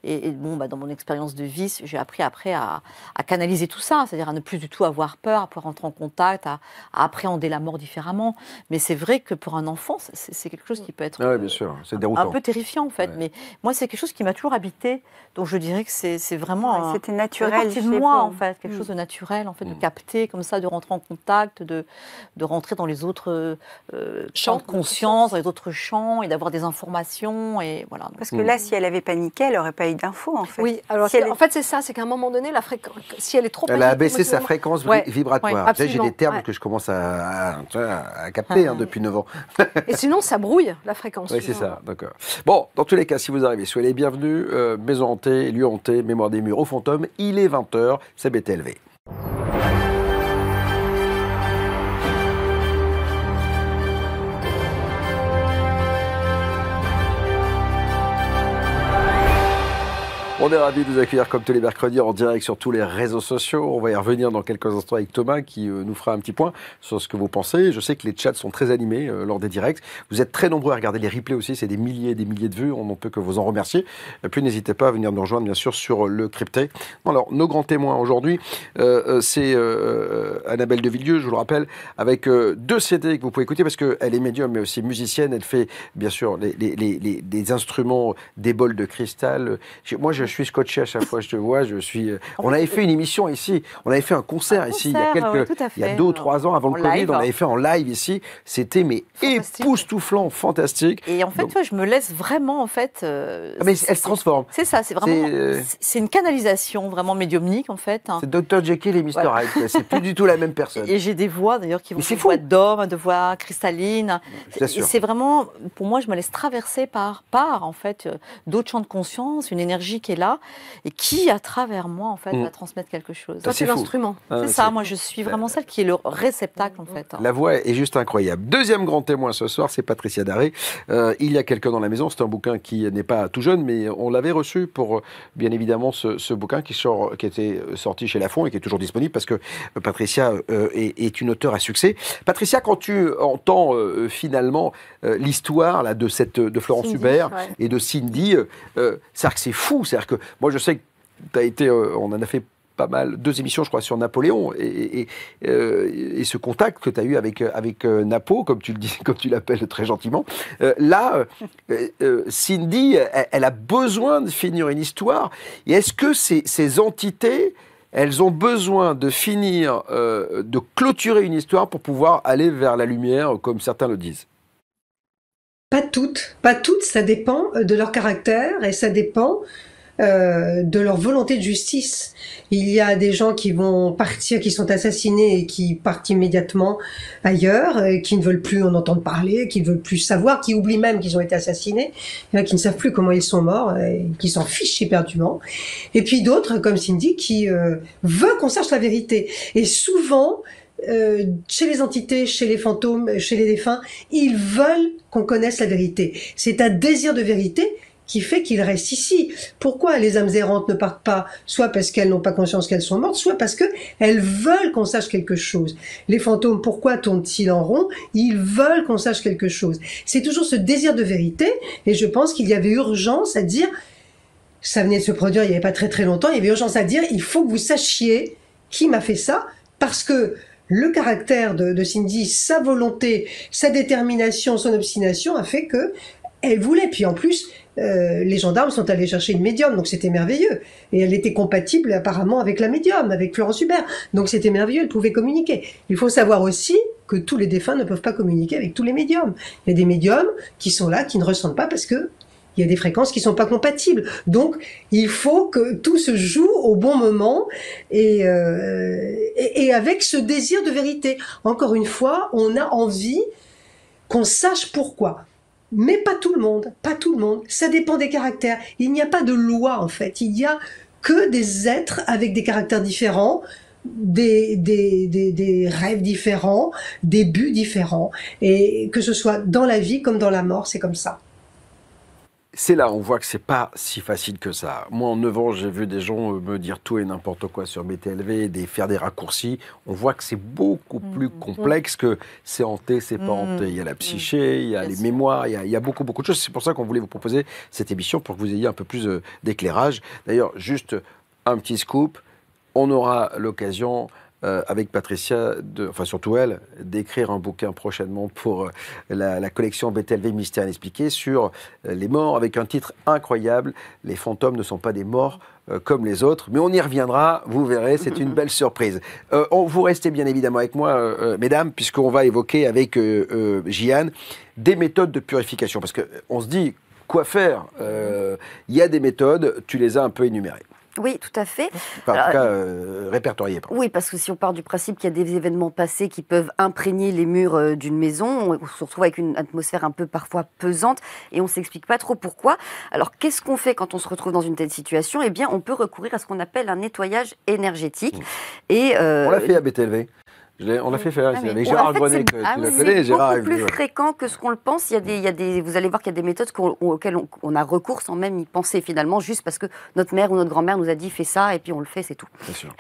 Et bon, dans mon expérience de vie, j'ai appris après à canaliser tout ça, c'est-à-dire à ne plus du tout avoir peur, à pouvoir rentrer en contact, à appréhender la mort différemment. Mais c'est vrai que pour un enfant, c'est quelque chose qui peut être
bien sûr, c'est déroutant.
Un peu terrifiant en fait. Mais moi, c'est quelque chose qui m'a toujours habité. Donc je dirais que c'est vraiment
c'était naturel
chez moi en fait, quelque chose de naturel en fait, de capter comme ça, de rentrer en contact, de rentrer dans les autres champs de conscience, dans les autres champs et d'avoir des informations et voilà.
Parce que là, si elle avait paniqué, elle n'aurait pas eu d'infos en fait.
Oui, alors en fait c'est ça, c'est qu'à un moment donné, la fréquence, si elle est trop
elle a abaissé sa fréquence vibratoire. Tu sais, j'ai des termes que je commence à capter depuis 9 ans.
Et sinon, ça brouille la fréquence.
Oui, c'est ça, d'accord. Bon, dans tous les cas, si vous arrivez, soyez les bienvenus. Maison hantée, lieu hanté, mémoire des murs au fantôme. Il est 20h, c'est BTLV. On est ravis de vous accueillir comme tous les mercredis en direct sur tous les réseaux sociaux. On va y revenir dans quelques instants avec Thomas qui nous fera un petit point sur ce que vous pensez. Je sais que les chats sont très animés lors des directs. Vous êtes très nombreux à regarder les replays aussi. C'est des milliers et des milliers de vues. On ne peut que vous en remercier. Et puis n'hésitez pas à venir nous rejoindre bien sûr sur le crypté. Alors nos grands témoins aujourd'hui, c'est Annabelle de Villieu, je vous le rappelle, avec 2 CD que vous pouvez écouter parce qu'elle est médium mais aussi musicienne. Elle fait bien sûr des instruments, des bols de cristal. Moi je suis scotché à chaque fois que je te vois. On avait fait une émission ici, on avait fait un concert ici il y a 2 ou 3 ans avant le Covid. On avait fait en live ici. C'était époustouflant, fantastique.
Et en fait, je me laisse vraiment en fait.
Mais elle se transforme.
C'est ça, c'est vraiment. C'est une canalisation vraiment médiumnique en fait.
C'est Dr Jekyll et Mr Hyde. C'est plus du tout la même personne.
Et j'ai des voix d'ailleurs qui vont des voix d'hommes, de voix cristallines. C'est vraiment, pour moi, je me laisse traverser par en fait d'autres champs de conscience, une énergie qui est là et qui, à travers moi, en fait, va transmettre quelque chose.
Toi, c'est l'instrument.
C'est ça, moi, je suis vraiment celle qui est le réceptacle, en fait.
La voix est juste incroyable. Deuxième grand témoin ce soir, c'est Patricia Daré. Il y a quelqu'un dans la maison. C'est un bouquin qui n'est pas tout jeune, mais on l'avait reçu pour, bien évidemment, ce bouquin qui était sorti chez Lafon et qui est toujours disponible parce que Patricia est une auteure à succès. Patricia, quand tu entends finalement l'histoire là, de Florence Hubert et de Cindy, c'est-à-dire que c'est fou. C'est-à-dire que moi, je sais que tu as été, on en a fait pas mal, 2 émissions, je crois, sur Napoléon et ce contact que tu as eu avec Napo, comme tu le dis, comme tu l'appelles très gentiment. Cindy, elle a besoin de finir une histoire. Et est-ce que ces entités, elles ont besoin de finir, de clôturer une histoire pour pouvoir aller vers la lumière, comme certains le disent?
Pas toutes, ça dépend de leur caractère et ça dépend de leur volonté de justice. Il y a des gens qui vont partir, qui sont assassinés et qui partent immédiatement ailleurs, qui ne veulent plus en entendre parler, qui ne veulent plus savoir, qui oublient même qu'ils ont été assassinés, qui ne savent plus comment ils sont morts, et qui s'en fichent éperdument. Et puis d'autres, comme Cindy, qui veulent qu'on sache la vérité. Et souvent, chez les entités, chez les fantômes, chez les défunts, ils veulent qu'on connaisse la vérité. C'est un désir de vérité qui fait qu'ils restent ici. Pourquoi les âmes errantes ne partent pas? Soit parce qu'elles n'ont pas conscience qu'elles sont mortes, soit parce qu'elles veulent qu'on sache quelque chose. Les fantômes, pourquoi tournent-ils en rond? Ils veulent qu'on sache quelque chose. C'est toujours ce désir de vérité, et je pense qu'il y avait urgence à dire, ça venait de se produire il n'y avait pas très très longtemps, il y avait urgence à dire, il faut que vous sachiez qui m'a fait ça, parce que le caractère de Cindy, sa volonté, sa détermination, son obstination a fait que elle voulait. Puis en plus, les gendarmes sont allés chercher une médium, donc c'était merveilleux. Et elle était compatible apparemment avec la médium, avec Florence Hubert. Donc c'était merveilleux, elle pouvait communiquer. Il faut savoir aussi que tous les défunts ne peuvent pas communiquer avec tous les médiums. Il y a des médiums qui sont là, qui ne ressentent pas parce que il y a des fréquences qui sont pas compatibles. Donc, il faut que tout se joue au bon moment et avec ce désir de vérité. Encore une fois, on a envie qu'on sache pourquoi. Mais pas tout le monde, pas tout le monde. Ça dépend des caractères. Il n'y a pas de loi, en fait. Il n'y a que des êtres avec des caractères différents, des rêves différents, des buts différents. Et que ce soit dans la vie comme dans la mort, c'est comme ça.
C'est là, on voit que c'est pas si facile que ça. Moi, en 9 ans, j'ai vu des gens me dire tout et n'importe quoi sur BTLV, faire des raccourcis. On voit que c'est beaucoup plus complexe que c'est hanté, c'est pas hanté. Il y a la psyché, il y a les mémoires, il y a beaucoup de choses. C'est pour ça qu'on voulait vous proposer cette émission, pour que vous ayez un peu plus d'éclairage. D'ailleurs, juste un petit scoop, on aura l'occasion... avec Patricia, enfin surtout elle, d'écrire un bouquin prochainement pour la collection BTLV Mystère Inexpliqué sur les morts, avec un titre incroyable. Les fantômes ne sont pas des morts comme les autres, mais on y reviendra, vous verrez, c'est une belle surprise. Vous restez bien évidemment avec moi, mesdames, puisqu'on va évoquer avec Jeanne des méthodes de purification, parce qu'on se dit quoi faire. Il y a des méthodes, tu les as un peu énumérées.
Oui, tout à fait.
Enfin, en tout cas, répertorié.
Oui, parce que si on part du principe qu'il y a des événements passés qui peuvent imprégner les murs d'une maison, on se retrouve avec une atmosphère un peu parfois pesante et on ne s'explique pas trop pourquoi. Alors, qu'est-ce qu'on fait quand on se retrouve dans une telle situation? Eh bien, on peut recourir à ce qu'on appelle un nettoyage énergétique. Et,
on l'a fait à BTLV. On l'a fait faire avec Gérard Grenet, que tu la connais.
C'est beaucoup plus fréquent que ce qu'on le pense. Vous allez voir qu'il y a des méthodes auxquelles on a recours sans même y penser finalement, juste parce que notre mère ou notre grand-mère nous a dit fais ça et puis on le fait, c'est tout.
Bien sûr.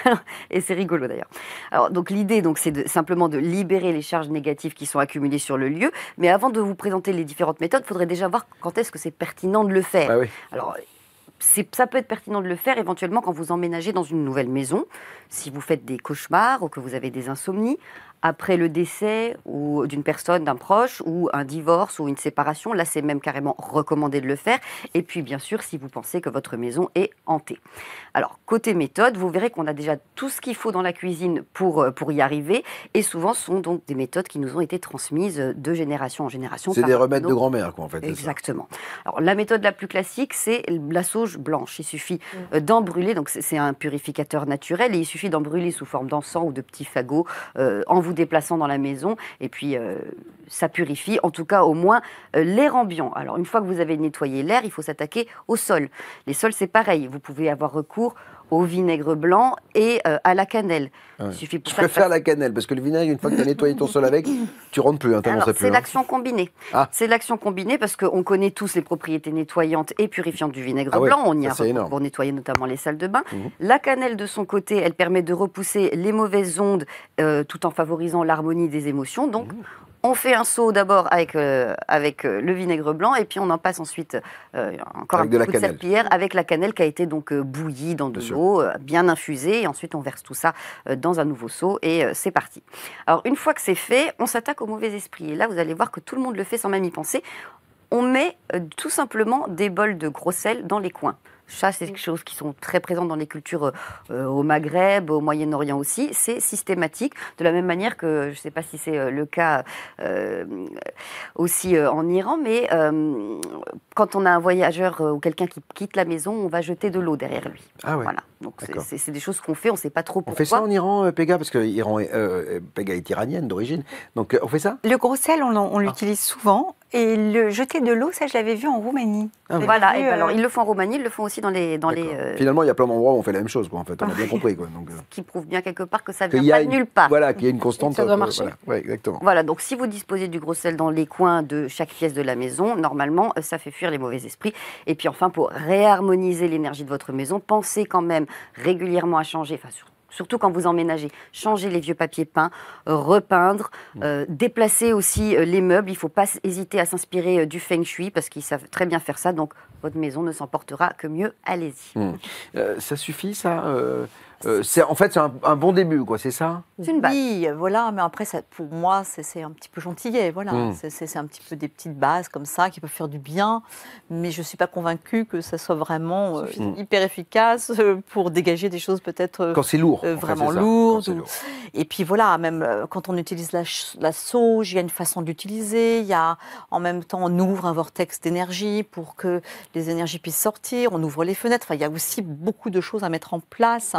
Et c'est rigolo d'ailleurs. Alors donc l'idée c'est simplement de libérer les charges négatives qui sont accumulées sur le lieu. Mais avant de vous présenter les différentes méthodes, il faudrait déjà voir quand est-ce que c'est pertinent de le faire.
Ah oui.
Alors ça peut être pertinent de le faire éventuellement quand vous emménagez dans une nouvelle maison, si vous faites des cauchemars ou que vous avez des insomnies, après le décès ou d'une personne, d'un proche, ou un divorce ou une séparation. Là, c'est même carrément recommandé de le faire. Et puis, bien sûr, si vous pensez que votre maison est hantée. Alors, côté méthode, vous verrez qu'on a déjà tout ce qu'il faut dans la cuisine pour y arriver. Et souvent, ce sont donc des méthodes qui nous ont été transmises de génération en génération.
C'est des remèdes de grand-mère, quoi, en fait.
Exactement. Alors, la méthode la plus classique, c'est la sauge blanche. Il suffit d'en brûler. Donc, c'est un purificateur naturel. Et il suffit d'en brûler sous forme d'encens ou de petits fagots en vous déplaçant dans la maison, et puis ça purifie, en tout cas au moins l'air ambiant. Alors une fois que vous avez nettoyé l'air, il faut s'attaquer au sol. Les sols, c'est pareil, vous pouvez avoir recours au vinaigre blanc et à la cannelle.
Ouais. Je préfère la cannelle, parce que le vinaigre, une fois que tu as nettoyé ton sol avec, tu rentres plus.
C'est l'action combinée. C'est l'action combinée parce qu'on connaît tous les propriétés nettoyantes et purifiantes du vinaigre blanc. On y a recours pour nettoyer notamment les salles de bain. La cannelle, de son côté, elle permet de repousser les mauvaises ondes tout en favorisant l'harmonie des émotions. Donc, on fait un seau d'abord avec le vinaigre blanc et puis on en passe ensuite encore avec un petit coup de serpillière avec la cannelle qui a été donc bouillie dans de l'eau, bien infusée, et ensuite on verse tout ça dans un nouveau seau et c'est parti. Alors une fois que c'est fait, on s'attaque au mauvais esprit et là vous allez voir que tout le monde le fait sans même y penser. On met tout simplement des bols de gros sel dans les coins. Ça, c'est quelque chose qui sont très présents dans les cultures au Maghreb, au Moyen-Orient aussi. C'est systématique, de la même manière que, je ne sais pas si c'est le cas aussi en Iran, mais quand on a un voyageur ou quelqu'un qui quitte la maison, on va jeter de l'eau derrière lui.
Ah ouais.
Voilà. Donc c'est des choses qu'on fait, on ne sait pas trop pourquoi.
On fait ça en Iran, Pega, parce que Pega est iranienne d'origine, donc on fait ça?
Le gros sel, on l'utilise souvent. Et le jeter de l'eau, ça, je l'avais vu en Roumanie.
Voilà, et alors ils le font en Roumanie, ils le font aussi dans les...
Finalement, il y a plein d'endroits où on fait la même chose, quoi, en fait. On a bien compris, quoi. Donc,
ce qui prouve bien quelque part que ça ne vient pas de nulle part.
Voilà, qu'il y a une constante.
Ça doit marcher.
Voilà. Ouais, exactement.
Voilà, donc si vous disposez du gros sel dans les coins de chaque pièce de la maison, normalement, ça fait fuir les mauvais esprits. Et puis enfin, pour réharmoniser l'énergie de votre maison, pensez quand même régulièrement à changer, enfin surtout quand vous emménagez, changer les vieux papiers peints, repeindre, déplacer aussi les meubles. Il ne faut pas hésiter à s'inspirer du feng shui parce qu'ils savent très bien faire ça. Donc, votre maison ne s'en portera que mieux. Allez-y.
Ça suffit, ça en fait, c'est un bon début, quoi, c'est ça?
C'est une base.
Oui, voilà, mais après, ça, pour moi, c'est un petit peu gentillet, voilà. C'est un petit peu des petites bases comme ça qui peuvent faire du bien, mais je ne suis pas convaincue que ça soit vraiment hyper efficace pour dégager des choses peut-être
quand c'est lourd,
vraiment lourdes. Et puis voilà, même quand on utilise la sauge, il y a une façon d'utiliser, il y a en même temps, on ouvre un vortex d'énergie pour que les énergies puissent sortir, on ouvre les fenêtres, enfin, il y a aussi beaucoup de choses à mettre en place.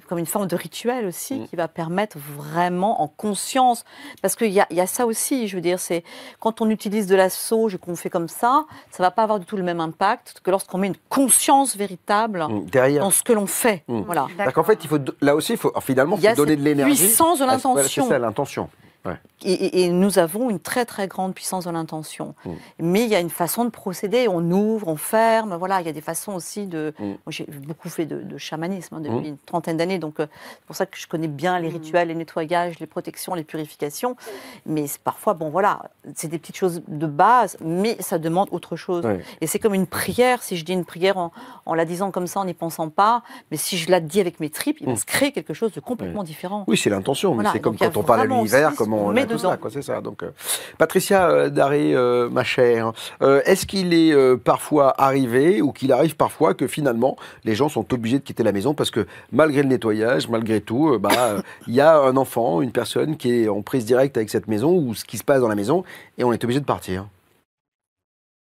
Comme une forme de rituel aussi qui va permettre vraiment en conscience, parce qu'il y a ça aussi, je veux dire, c'est quand on utilise de la sauge et qu'on fait comme ça va pas avoir du tout le même impact que lorsqu'on met une conscience véritable
derrière
dans ce que l'on fait. Voilà.
Donc en fait, là aussi, finalement, il faut donner de l'énergie.
Puissance de l'intention.
C'est ça, l'intention. Ouais.
Et nous avons une très très grande puissance de l'intention. Mais il y a une façon de procéder, on ouvre, on ferme, voilà, il y a des façons aussi de... Moi, j'ai beaucoup fait de chamanisme depuis une trentaine d'années, donc c'est pour ça que je connais bien les rituels, les nettoyages, les protections, les purifications. Mais parfois, bon voilà, c'est des petites choses de base, mais ça demande autre chose. Ouais. Et c'est comme une prière, si je dis une prière en la disant comme ça, en n'y pensant pas, mais si je la dis avec mes tripes, il va se créer quelque chose de complètement différent.
Oui, c'est l'intention, mais c'est comme quand on parle à l'univers, comme on a tout ça, quoi, c'est ça. Donc, Patricia Daré, ma chère, est-ce qu'il est parfois arrivé, ou qu'il arrive parfois que finalement, les gens sont obligés de quitter la maison parce que malgré le nettoyage, malgré tout, il y a un enfant, une personne qui est en prise directe avec cette maison, ou ce qui se passe dans la maison, et on est obligé de partir?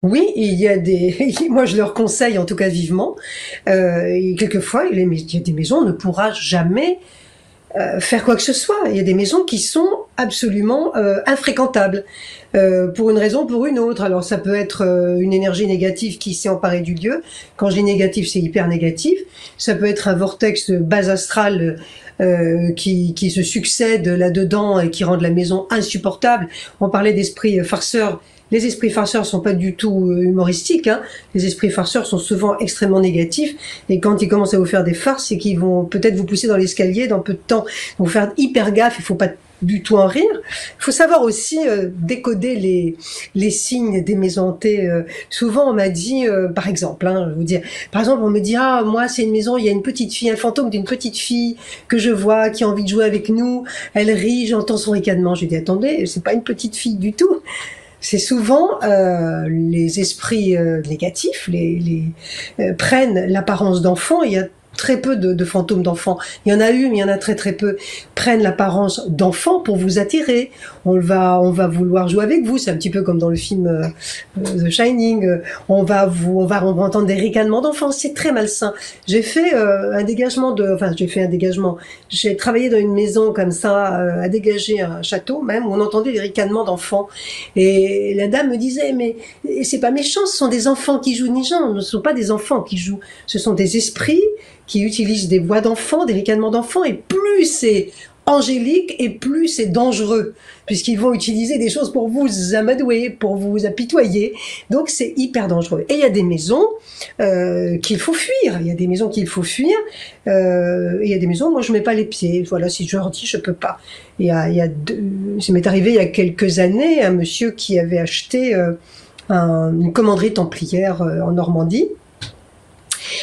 Oui, il y a des... Moi, je leur conseille, en tout cas vivement, et quelquefois, il y a des maisons, on ne pourra jamais faire quoi que ce soit. Il y a des maisons qui sont absolument infréquentables, pour une raison ou pour une autre. Alors ça peut être une énergie négative qui s'est emparée du lieu. Quand je dis négatif, c'est hyper négatif. Ça peut être un vortex bas astral qui se succède là-dedans et qui rend la maison insupportable. On parlait d'esprits farceurs. Les esprits farceurs sont pas du tout humoristiques, hein. Les esprits farceurs sont souvent extrêmement négatifs, et quand ils commencent à vous faire des farces, c'est qu'ils vont peut-être vous pousser dans l'escalier dans peu de temps. Donc faire hyper gaffe, il faut pas du tout en rire. Il faut savoir aussi décoder les signes des maisons hantées. Souvent on m'a dit, par exemple, je vais vous dire, par exemple on me dit, ah moi c'est une maison, il y a une petite fille, un fantôme d'une petite fille que je vois qui a envie de jouer avec nous, elle rit, j'entends son ricanement. J'ai dit, attendez, c'est pas une petite fille du tout. C'est souvent les esprits négatifs prennent l'apparence d'enfants. Il y a très peu de fantômes d'enfants. Il y en a eu, mais il y en a très très peu. Prennent l'apparence d'enfants pour vous attirer. On va vouloir jouer avec vous. C'est un petit peu comme dans le film The Shining. On va entendre des ricanements d'enfants. C'est très malsain. J'ai fait un dégagement. J'ai travaillé dans une maison comme ça, à dégager un château même, où on entendait des ricanements d'enfants. Et la dame me disait, mais c'est pas méchant, ce sont des enfants qui jouent. Ce ne sont pas des enfants qui jouent. Ce sont des esprits qui utilisent des voix d'enfants, des ricanements d'enfants, et plus c'est angélique et plus c'est dangereux, puisqu'ils vont utiliser des choses pour vous amadouer, pour vous apitoyer, donc c'est hyper dangereux. Et il y a des maisons qu'il faut fuir, il y a des maisons qu'il faut fuir, et il y a des maisons, moi je mets pas les pieds, voilà, si je leur dis, je peux pas. Ça m'est arrivé il y a quelques années, un monsieur qui avait acheté une commanderie templière en Normandie.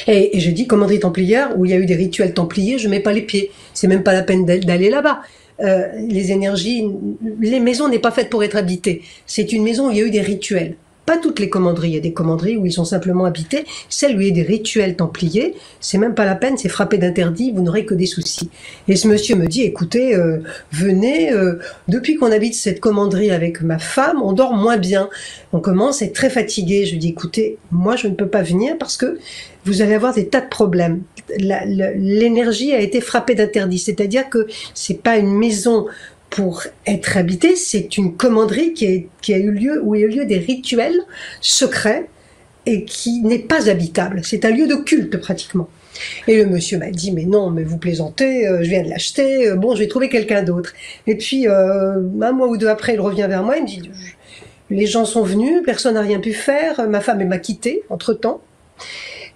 Et je dis commanderie templière où il y a eu des rituels templiers, je mets pas les pieds. C'est même pas la peine d'aller là-bas. Les maisons n'est pas faite pour être habitées. C'est une maison où il y a eu des rituels. Pas toutes les commanderies. Il y a des commanderies où ils sont simplement habités. Celles où il y a des rituels templiers, c'est même pas la peine, c'est frappé d'interdit, vous n'aurez que des soucis. Et ce monsieur me dit, écoutez, venez, depuis qu'on habite cette commanderie avec ma femme, on dort moins bien. On commence à être très fatigué. Je lui dis, écoutez, moi je ne peux pas venir parce que vous allez avoir des tas de problèmes. L'énergie a été frappée d'interdit. C'est-à-dire que c'est pas une maison pour être habité, c'est une commanderie qui a eu lieu, où il y a eu lieu des rituels secrets et qui n'est pas habitable. C'est un lieu de culte pratiquement. Et le monsieur m'a dit, mais non, mais vous plaisantez, je viens de l'acheter, bon, je vais trouver quelqu'un d'autre. Et puis, un mois ou deux après, il revient vers moi, il me dit, les gens sont venus, personne n'a rien pu faire, ma femme m'a quitté entre-temps.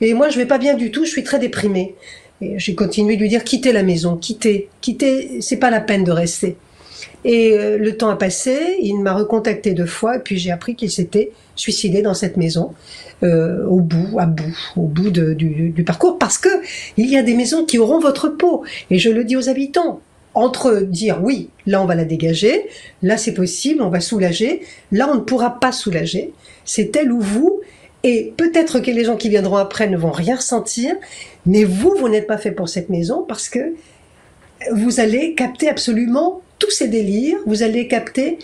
Et moi, je vais pas bien du tout, je suis très déprimée. Et j'ai continué de lui dire, quittez la maison, quittez, c'est pas la peine de rester. Et le temps a passé, il m'a recontacté 2 fois, et puis j'ai appris qu'il s'était suicidé dans cette maison, au bout du parcours, parce que il y a des maisons qui auront votre peau. Et je le dis aux habitants, entre dire oui, là on va la dégager, là c'est possible, on va soulager, là on ne pourra pas soulager, c'est elle ou vous, et peut-être que les gens qui viendront après ne vont rien ressentir, mais vous n'êtes pas fait pour cette maison, parce que vous allez capter absolument tous ces délires, vous allez capter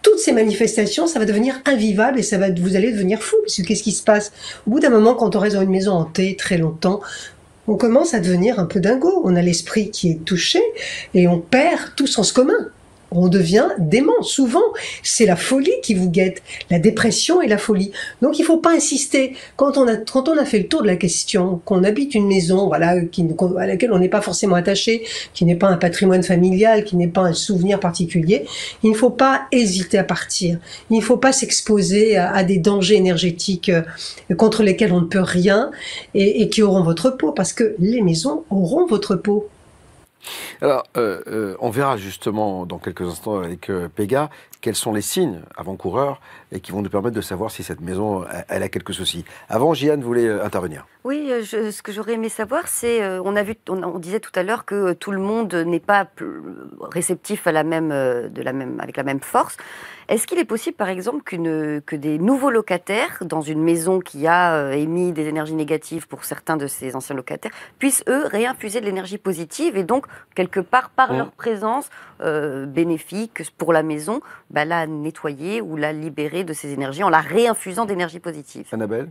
toutes ces manifestations, ça va devenir invivable et vous allez devenir fou. Parce que qu'est-ce qui se passe? Au bout d'un moment, quand on reste dans une maison hantée très longtemps, on commence à devenir un peu dingo. On a l'esprit qui est touché et on perd tout sens commun. on devient dément. Souvent, c'est la folie qui vous guette, la dépression et la folie. Donc, il ne faut pas insister. Quand on a fait le tour de la question, qu'on habite une maison, voilà, à laquelle on n'est pas forcément attaché, qui n'est pas un patrimoine familial, qui n'est pas un souvenir particulier, il ne faut pas hésiter à partir. Il ne faut pas s'exposer à des dangers énergétiques contre lesquels on ne peut rien et qui auront votre peau, parce que les maisons auront votre peau.
Alors, on verra justement dans quelques instants avec Pega quels sont les signes avant-coureurs et qui vont nous permettre de savoir si cette maison elle a quelques soucis. Avant, Jeanne voulait intervenir.
Oui, ce que j'aurais aimé savoir, c'est, on disait tout à l'heure que tout le monde n'est pas réceptif à avec la même force. Est-ce qu'il est possible, par exemple, que des nouveaux locataires, dans une maison qui a émis des énergies négatives pour certains de ses anciens locataires, puissent, eux, réinfuser de l'énergie positive et donc, quelque part, par leur présence bénéfique pour la maison, la nettoyer ou la libérer de ces énergies en la réinfusant d'énergie positive?
Annabelle?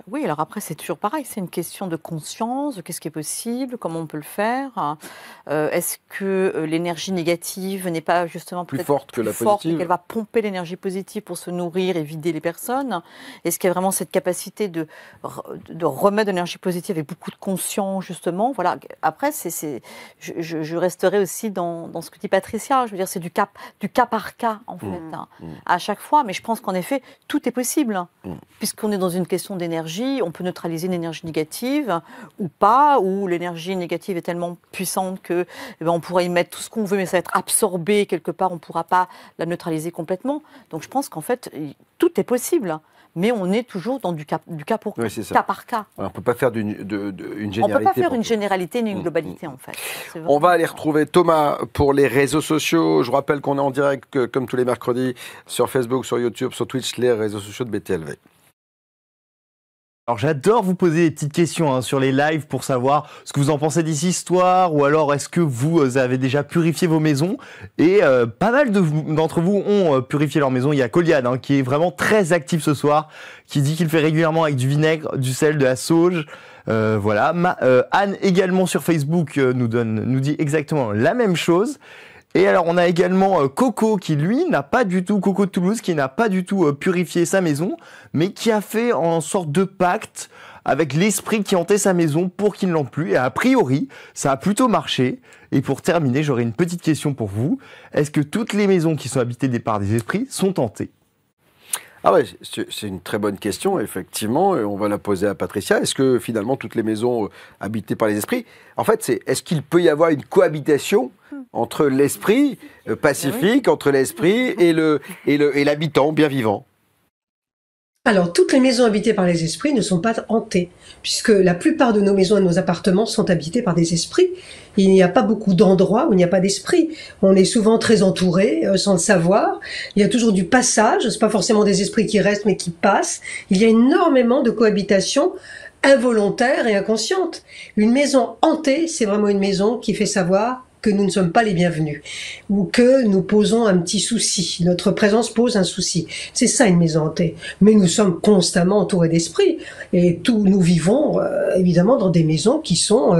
Oui, alors après, c'est toujours pareil, c'est une question de conscience, de qu'est-ce qui est possible, comment on peut le faire. Est-ce que l'énergie négative n'est pas justement
plus forte que la
positive,
et
qu'elle va pomper l'énergie positive pour se nourrir et vider les personnes? Est-ce qu'il y a vraiment cette capacité de remettre de l'énergie positive avec beaucoup de conscience, justement? Voilà. Après, je resterai aussi dans ce que dit Patricia. Je veux dire, c'est du cas par cas, en fait, à chaque fois. Mais je pense qu'en effet, tout est possible, puisqu'on est dans une question d'énergie. On peut neutraliser une énergie négative ou pas, ou l'énergie négative est tellement puissante que on pourra y mettre tout ce qu'on veut, mais ça va être absorbé quelque part, on ne pourra pas la neutraliser complètement. Donc je pense qu'en fait, tout est possible. Mais on est toujours dans du cas par cas.
On ne peut pas faire une généralité.
On ne peut pas faire une généralité ni une globalité, en fait.
On va aller retrouver Thomas pour les réseaux sociaux. Je rappelle qu'on est en direct, comme tous les mercredis, sur Facebook, sur YouTube, sur Twitch, les réseaux sociaux de BTLV.
Alors j'adore vous poser des petites questions sur les lives pour savoir ce que vous en pensez d'ici histoire, ou alors est-ce que vous avez déjà purifié vos maisons, et pas mal d'entre vous ont purifié leur maison. Il y a Coliade qui est vraiment très actif ce soir, qui dit qu'il fait régulièrement avec du vinaigre, du sel, de la sauge. Voilà. Anne également sur Facebook nous dit exactement la même chose. Et alors on a également Coco qui lui n'a pas du tout, Coco de Toulouse, qui n'a pas du tout purifié sa maison, mais qui a fait en sorte de pacte avec l'esprit qui hantait sa maison pour qu'il ne l'hante plus. Et a priori, ça a plutôt marché. Et pour terminer, j'aurais une petite question pour vous. Est-ce que toutes les maisons qui sont habitées par des esprits sont hantées ?
Ah ouais, c'est une très bonne question, effectivement. On va la poser à Patricia. Est-ce que finalement toutes les maisons habitées par les esprits, en fait, est-ce qu'il peut y avoir une cohabitation entre l'esprit pacifique, entre l'esprit et l'habitant bien vivant?
Alors, toutes les maisons habitées par les esprits ne sont pas hantées, puisque la plupart de nos maisons et de nos appartements sont habités par des esprits. Il n'y a pas beaucoup d'endroits où il n'y a pas d'esprit. On est souvent très entouré, sans le savoir. Il y a toujours du passage, c'est pas forcément des esprits qui restent, mais qui passent. Il y a énormément de cohabitation involontaire et inconsciente. Une maison hantée, c'est vraiment une maison qui fait savoir que nous ne sommes pas les bienvenus, ou que nous posons un petit souci, notre présence pose un souci. C'est ça une maison hantée. Mais nous sommes constamment entourés d'esprits, et nous vivons évidemment dans des maisons qui sont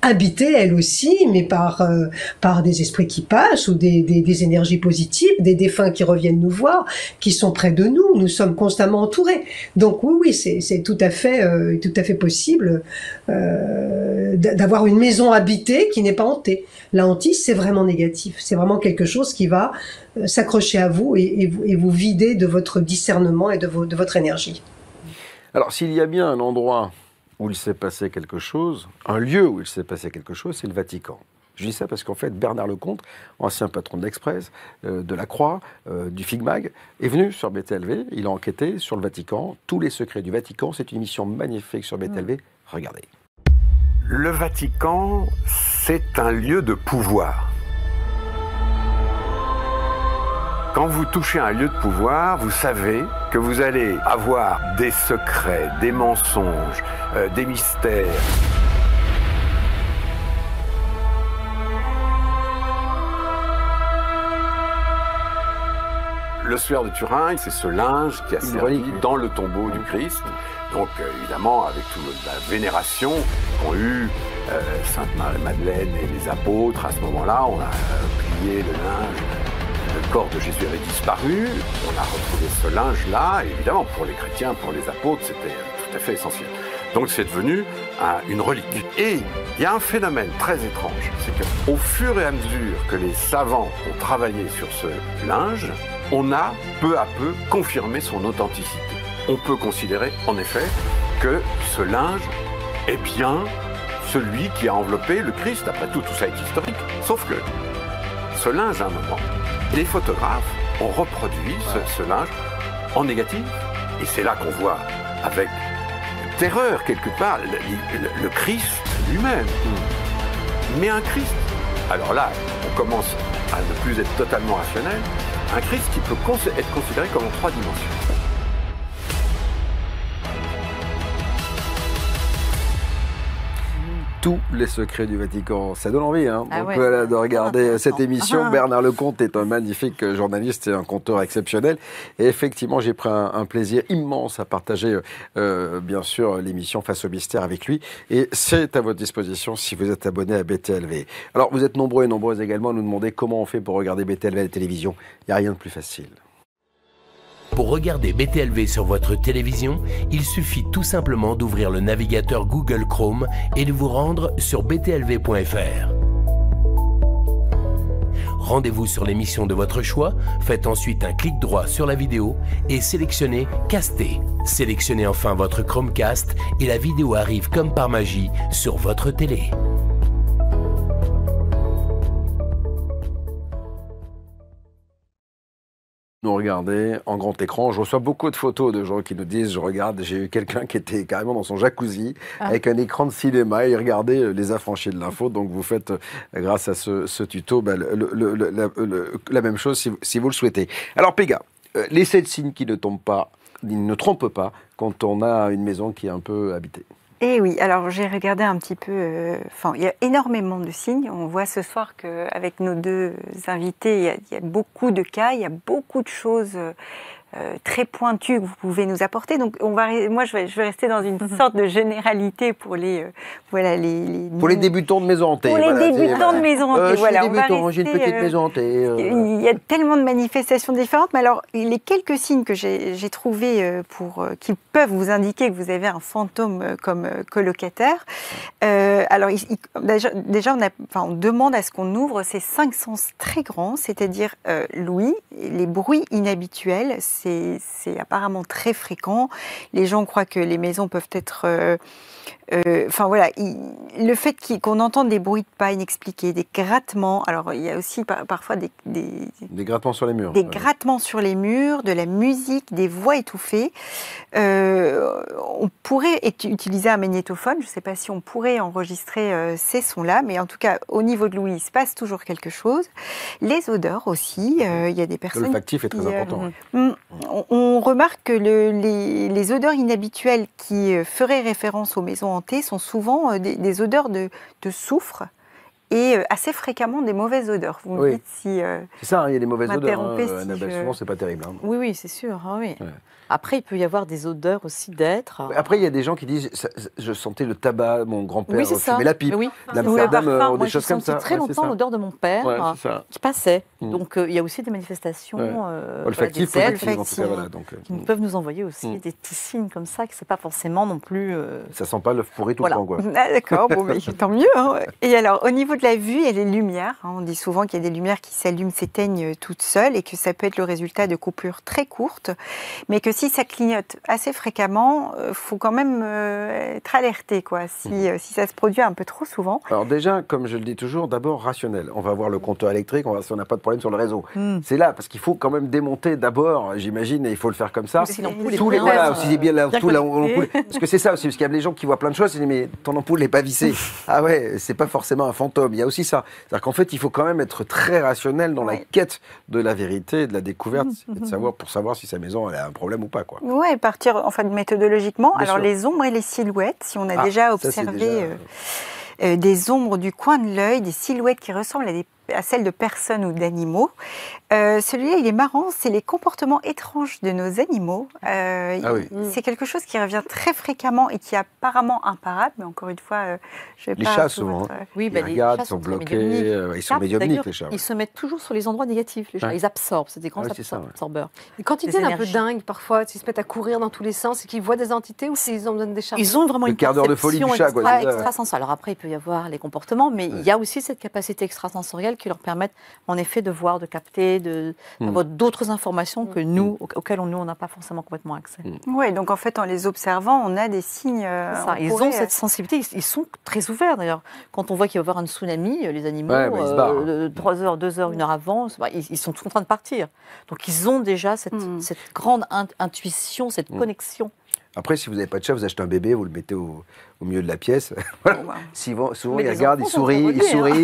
habitées elles aussi, mais par des esprits qui passent, ou des énergies positives, des défunts qui reviennent nous voir, qui sont près de nous. Nous sommes constamment entourés. Donc oui, c'est tout à fait possible d'avoir une maison habitée qui n'est pas hantée. La hantise, c'est vraiment négatif. C'est vraiment quelque chose qui va s'accrocher à vous et vous vider de votre discernement et de votre énergie.
Alors, s'il y a bien un endroit où il s'est passé quelque chose, un lieu où il s'est passé quelque chose, c'est le Vatican. Je dis ça parce qu'en fait, Bernard Lecomte, ancien patron de l'Express, de la Croix, du Figmag, est venu sur BTLV. Il a enquêté sur le Vatican, tous les secrets du Vatican. C'est une émission magnifique sur BTLV. Regardez.
Le Vatican, c'est un lieu de pouvoir. Quand vous touchez un lieu de pouvoir, vous savez que vous allez avoir des secrets, des mensonges, des mystères. Le suaire de Turin, c'est ce linge qui a servi dans le tombeau du Christ. Donc évidemment, avec toute la vénération qu'ont eu Sainte Marie-Madeleine et les apôtres, à ce moment-là, on a plié le linge corps de Jésus avait disparu, on a retrouvé ce linge-là, et évidemment, pour les chrétiens, pour les apôtres, c'était tout à fait essentiel. Donc c'est devenu une relique. Et il y a un phénomène très étrange, c'est qu'au fur et à mesure que les savants ont travaillé sur ce linge, on a peu à peu confirmé son authenticité. On peut considérer, en effet, que ce linge est bien celui qui a enveloppé le Christ. Après tout, tout ça est historique. Sauf que ce linge, à un moment, les photographes ont reproduit ce linge en négatif. Et c'est là qu'on voit avec terreur, quelque part, le Christ lui-même. Mais un Christ, alors là, on commence à ne plus être totalement rationnel, un Christ qui peut être considéré comme en 3 dimensions.
Tous les secrets du Vatican. Ça donne envie de regarder
intéressant.
cette émission. Bernard Lecomte est un magnifique journaliste et un conteur exceptionnel. Et effectivement, j'ai pris un plaisir immense à partager, bien sûr, l'émission Face au mystère avec lui. Et c'est à votre disposition si vous êtes abonné à BTLV. Alors, vous êtes nombreux et nombreuses également à nous demander comment on fait pour regarder BTLV à la télévision. Il n'y a rien de plus facile.
Pour regarder BTLV sur votre télévision, il suffit tout simplement d'ouvrir le navigateur Google Chrome et de vous rendre sur btlv.fr. Rendez-vous sur l'émission de votre choix, faites ensuite un clic droit sur la vidéo et sélectionnez Caster. Sélectionnez enfin votre Chromecast et la vidéo arrive comme par magie sur votre télé.
Nous regarder en grand écran. Je reçois beaucoup de photos de gens qui nous disent, je regarde, j'ai eu quelqu'un qui était carrément dans son jacuzzi avec un écran de cinéma et il regardait Les Affranchis de l'info. Donc vous faites, grâce à ce tuto, la même chose si vous le souhaitez. Alors Péga, les 7 signes qui ne trompent pas quand on a une maison qui est un peu habitée.
Eh oui, alors j'ai regardé un petit peu, il y a énormément de signes. On voit ce soir qu'avec nos 2 invités, il y a beaucoup de cas, il y a beaucoup de choses très pointues que vous pouvez nous apporter. Donc moi, je vais rester dans une sorte de généralité pour les
pour les débutants de maison hantée.
Pour les débutants de maison hantée, voilà.
J'ai une petite maison hantée.
Il y a tellement de manifestations différentes, mais alors les quelques signes que j'ai trouvés qui peuvent vous indiquer que vous avez un fantôme comme colocataire. Alors déjà, on demande à ce qu'on ouvre ces 5 sens très grands, c'est-à-dire l'ouïe, les bruits inhabituels. C'est apparemment très fréquent. Les gens croient que les maisons peuvent être... le fait qu'on entende des bruits de pas inexpliqués, des grattements. Alors, il y a aussi parfois des
grattements sur les murs.
Des grattements sur les murs, de la musique, des voix étouffées. On pourrait utiliser un magnétophone. Je ne sais pas si on pourrait enregistrer ces sons-là, mais en tout cas, au niveau de l'ouïe, il se passe toujours quelque chose. Les odeurs aussi. Il y a des personnes...
Le factif est très important.
On remarque que les odeurs inhabituelles qui feraient référence aux maisons hantées sont souvent des odeurs de soufre et assez fréquemment des mauvaises odeurs. Vous me dites si...
c'est ça, il y a des mauvaises odeurs. Souvent, c'est pas terrible.
Oui, c'est sûr. Oui. Ouais. Après, il peut y avoir des odeurs aussi d'êtres.
Après, il y a des gens qui disent je sentais le tabac, mon grand-père fumait la pipe,
l'Amsterdam,
des choses comme ça.
J'ai senti très longtemps l'odeur de mon père qui passait. Donc, il y a aussi des manifestations
olfactives,
qui peuvent nous envoyer aussi des petits signes comme ça, que c'est pas forcément non plus...
Ça sent pas l'œuf pourri tout le temps, quoi.
Ah, d'accord, tant mieux. Hein. Et alors, au niveau de la vue, il y a les lumières. On dit souvent qu'il y a des lumières qui s'allument, s'éteignent toutes seules et que ça peut être le résultat de coupures très courtes, mais que si ça clignote assez fréquemment, il faut quand même être alerté, quoi, si ça se produit un peu trop souvent.
Alors déjà, comme je le dis toujours, d'abord rationnel. On va voir le compteur électrique, on va voir si on n'a pas de problème sur le réseau. C'est là, parce qu'il faut quand même démonter d'abord, j'imagine, et il faut le faire comme ça. Parce que c'est ça aussi, parce qu'il y a des gens qui voient plein de choses, ils disent mais ton ampoule n'est pas vissée. Ah ouais, c'est pas forcément un fantôme. Il y a aussi ça. C'est-à-dire qu'en fait, il faut quand même être très rationnel dans la quête de la vérité, de la découverte, et de savoir, pour savoir si sa maison elle a un problème ou pas, quoi.
Ouais, partir enfin méthodologiquement. Bien alors sûr. Les ombres et les silhouettes, si on a déjà observé des ombres du coin de l'œil, des silhouettes qui ressemblent à des à celle de personnes ou d'animaux. Celui-là, il est marrant, c'est les comportements étranges de nos animaux. C'est quelque chose qui revient très fréquemment et qui est apparemment imparable, mais encore une fois, je vais
les
pas...
chats, souvent.
Oui,
ils regardent, ils sont bloqués, ils sont médiumniques, les chats.
Ils se mettent toujours sur les endroits négatifs, les chats. Ils absorbent, c'est des grands absorbeurs.
Quand ils deviennent un peu dingues, parfois, s'ils se mettent à courir dans tous les sens et qu'ils voient des entités ou s'ils en donnent des charges.
Ils ont vraiment une
quart d'heure de folie du chat,
extrasensorielle. Alors après, il peut y avoir les comportements, mais il y a aussi cette capacité extrasensorielle qui leur permet, en effet, de voir, de capter, d'avoir d'autres informations que nous, auxquelles nous, on n'a pas forcément complètement accès.
Oui, donc en fait, en les observant, on a des signes.
Ils ont cette sensibilité, ils sont très ouverts d'ailleurs. Quand on voit qu'il va y avoir un tsunami, les animaux, 3 heures, 2 heures, 1 heure avant, ils sont tous en train de partir. Donc ils ont déjà cette grande intuition, cette connexion.
Après, si vous n'avez pas de chat, vous achetez un bébé, vous le mettez au milieu de la pièce. Souvent, ils regardent, ils sourient,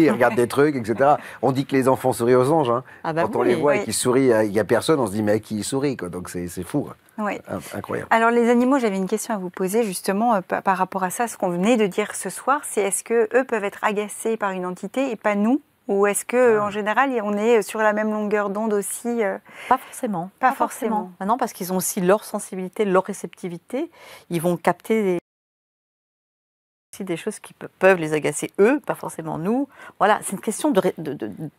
ils regardent des trucs, etc. On dit que les enfants sourient aux anges. Hein. Quand on les voit et qu'ils sourient, il n'y a personne, on se dit, mais à qui ils sourient, quoi. Donc c'est fou.
Oui.
Incroyable.
Alors les animaux, j'avais une question à vous poser justement par rapport à ça, ce qu'on venait de dire ce soir, c'est est-ce qu'eux peuvent être agacés par une entité et pas nous ? Ou est-ce qu'en général, on est sur la même longueur d'onde aussi
Pas forcément. Pas forcément. Non, parce qu'ils ont aussi leur sensibilité, leur réceptivité. Ils vont capter des choses qui peuvent les agacer eux, pas forcément nous. Voilà, c'est une question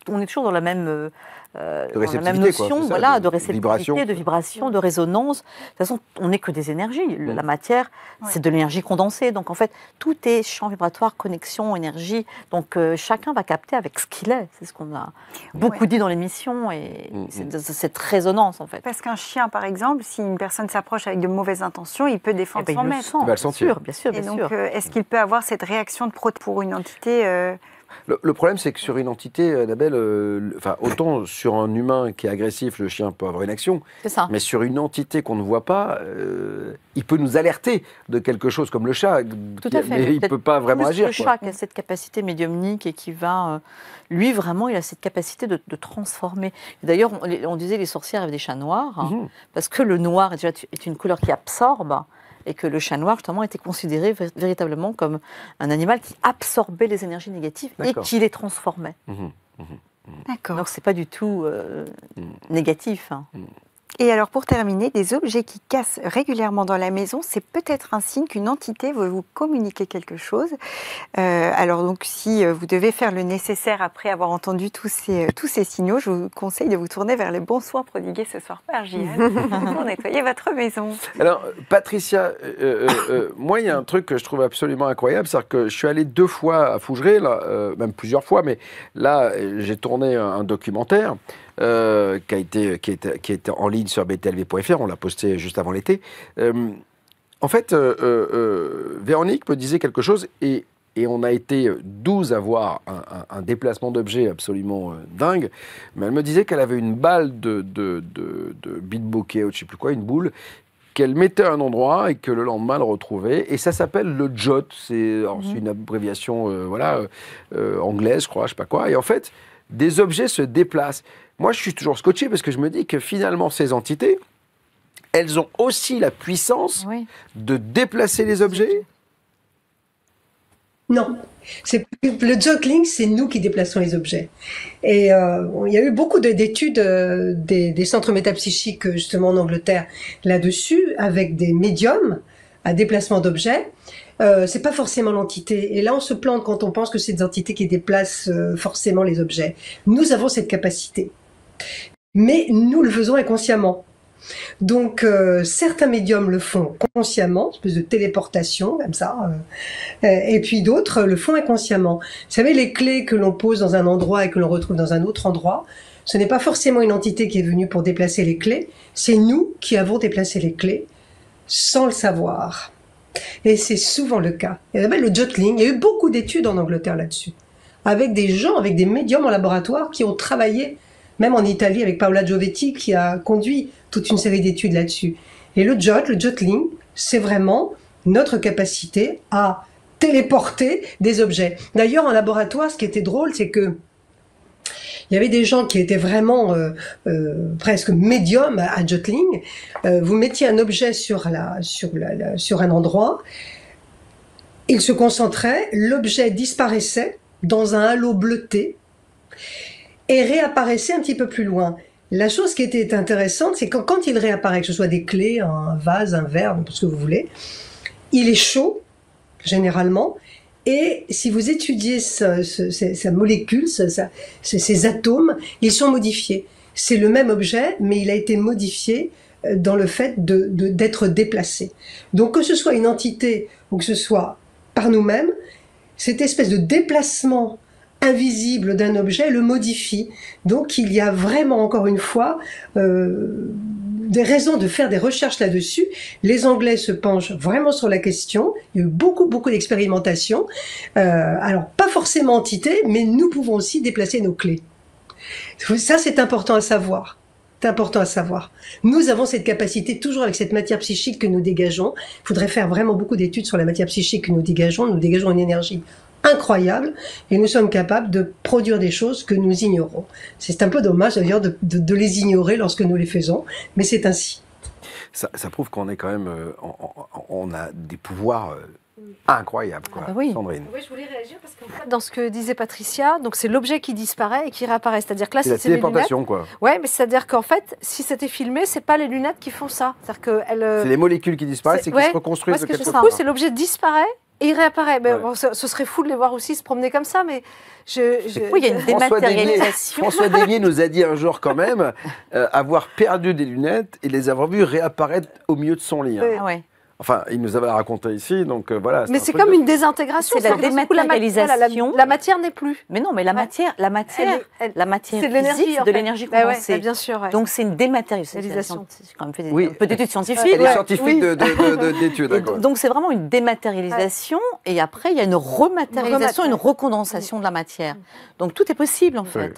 on est toujours dans la même, notion, voilà, de réceptivité, de vibration, de résonance. De toute façon, on n'est que des énergies. La matière, c'est de l'énergie condensée. Donc en fait, tout est champ vibratoire, connexion, énergie. Donc chacun va capter avec ce qu'il est. C'est ce qu'on a beaucoup dit dans l'émission et c'est cette résonance en fait.
Parce qu'un chien, par exemple, si une personne s'approche avec de mauvaises intentions, il peut défendre son maître.
Il va le sentir.
Bien sûr.
Et donc, est-ce qu'il peut avoir cette réaction de pour une entité
Le problème, c'est que sur une entité, Annabelle, autant sur un humain qui est agressif, le chien peut avoir une action, mais sur une entité qu'on ne voit pas, il peut nous alerter de quelque chose, comme le chat, mais il ne peut pas vraiment agir.
Le chat qui a cette capacité médiumnique et qui va... lui, vraiment, il a cette capacité de transformer. D'ailleurs, on disait les sorcières avaient des chats noirs, parce que le noir est une couleur qui absorbe, et que le chat noir, justement, était considéré véritablement comme un animal qui absorbait les énergies négatives et qui les transformait.
D'accord.
Donc, ce n'est pas du tout négatif.
Et alors, pour terminer, des objets qui cassent régulièrement dans la maison, c'est peut-être un signe qu'une entité veut vous communiquer quelque chose. Alors, donc, si vous devez faire le nécessaire après avoir entendu tous ces signaux, je vous conseille de vous tourner vers les bons soins prodigués ce soir par JL pour nettoyer votre maison.
Alors, Patricia, moi, il y a un truc que je trouve absolument incroyable, c'est que je suis allé 2 fois à Fougeray, là, même plusieurs fois, mais là, j'ai tourné un documentaire qui a été en ligne sur btlv.fr, on l'a posté juste avant l'été. En fait, Véronique me disait quelque chose et on a été 12 à voir un déplacement d'objets absolument dingue, mais elle me disait qu'elle avait une balle de bitbokeh ou je ne sais plus quoi, une boule, qu'elle mettait à un endroit et que le lendemain elle retrouvait. Et ça s'appelle le Jot, c'est une abréviation anglaise, je crois, je ne sais pas quoi. Et en fait, des objets se déplacent. Moi, je suis toujours scotché parce que je me dis que finalement, ces entités, elles ont aussi la puissance de déplacer les objets.
Non, le jottling, c'est nous qui déplaçons les objets. Et il y a eu beaucoup d'études des centres métapsychiques justement en Angleterre là-dessus, avec des médiums à déplacement d'objets. C'est pas forcément l'entité. Et là, on se plante quand on pense que c'est des entités qui déplacent forcément les objets. Nous avons cette capacité. Mais nous le faisons inconsciemment. Donc, certains médiums le font consciemment, une espèce de téléportation, comme ça. Et puis d'autres le font inconsciemment. Vous savez, les clés que l'on pose dans un endroit et que l'on retrouve dans un autre endroit, ce n'est pas forcément une entité qui est venue pour déplacer les clés. C'est nous qui avons déplacé les clés sans le savoir. Et c'est souvent le cas. Il y avait le jottling. Il y a eu beaucoup d'études en Angleterre là-dessus. Avec des gens, avec des médiums en laboratoire qui ont travaillé, même en Italie avec Paola Giovetti qui a conduit toute une série d'études là-dessus. Et le jottling, c'est vraiment notre capacité à téléporter des objets. D'ailleurs, en laboratoire, ce qui était drôle, c'est que il y avait des gens qui étaient vraiment presque médiums à jottling. Vous mettiez un objet sur un endroit, il se concentrait, l'objet disparaissait dans un halo bleuté. et réapparaissait un petit peu plus loin. La chose qui était intéressante, c'est quand il réapparaît, que ce soit des clés, un vase, un verre, ce que vous voulez, il est chaud, généralement, et si vous étudiez sa molécule, ces atomes, ils sont modifiés. C'est le même objet, mais il a été modifié dans le fait d'être déplacé. Donc que ce soit une entité ou que ce soit par nous-mêmes, cette espèce de déplacement invisible d'un objet le modifie. Donc il y a vraiment, encore une fois, des raisons de faire des recherches là-dessus. Les Anglais se penchent vraiment sur la question. Il y a eu beaucoup d'expérimentations. Alors pas forcément entités, mais nous pouvons aussi déplacer nos clés. Ça, c'est important à savoir. C'est important à savoir. Nous avons cette capacité, toujours avec cette matière psychique que nous dégageons. Il faudrait faire vraiment beaucoup d'études sur la matière psychique que nous dégageons. Nous dégageons une énergie incroyable et nous sommes capables de produire des choses que nous ignorons. C'est un peu dommage d'ailleurs de les ignorer lorsque nous les faisons, mais c'est ainsi.
Ça prouve qu'on est quand même, on a des pouvoirs incroyables, quoi.
Oui.
Sandrine.
Oui, je voulais réagir parce qu'en fait, dans ce que disait Patricia, donc c'est l'objet qui disparaît et qui réapparaît. C'est-à-dire que là,
c'est la téléportation, quoi.
Ouais, mais c'est-à-dire qu'en fait, si c'était filmé, c'est pas les lunettes qui font ça. C'est-à-dire que
c'est les molécules qui disparaissent et qui se reconstruisent.
Parce que du coup, c'est l'objet disparaît. Et il réapparaît. Mais bon, ce serait fou de les voir aussi se promener comme ça, mais
oui, il y a une dématérialisation.
François Desviers nous a dit un jour quand même avoir perdu des lunettes et les avoir vues réapparaître au milieu de son lit.
Ah ouais.
Enfin, il nous avait raconté ici, donc voilà.
Mais c'est comme une désintégration.
C'est la dématérialisation.
La matière n'est plus.
Mais non, mais la matière
c'est
de l'énergie, c'est de l'énergie condensée.
Bien sûr. Ouais.
Donc c'est une dématérialisation. J'ai quand même fait un peu d'études scientifiques.
Il y a des scientifiques d'études, d'accord.
Donc c'est vraiment une dématérialisation, et après il y a une rematérialisation, une recondensation de la matière. Donc tout est possible en fait.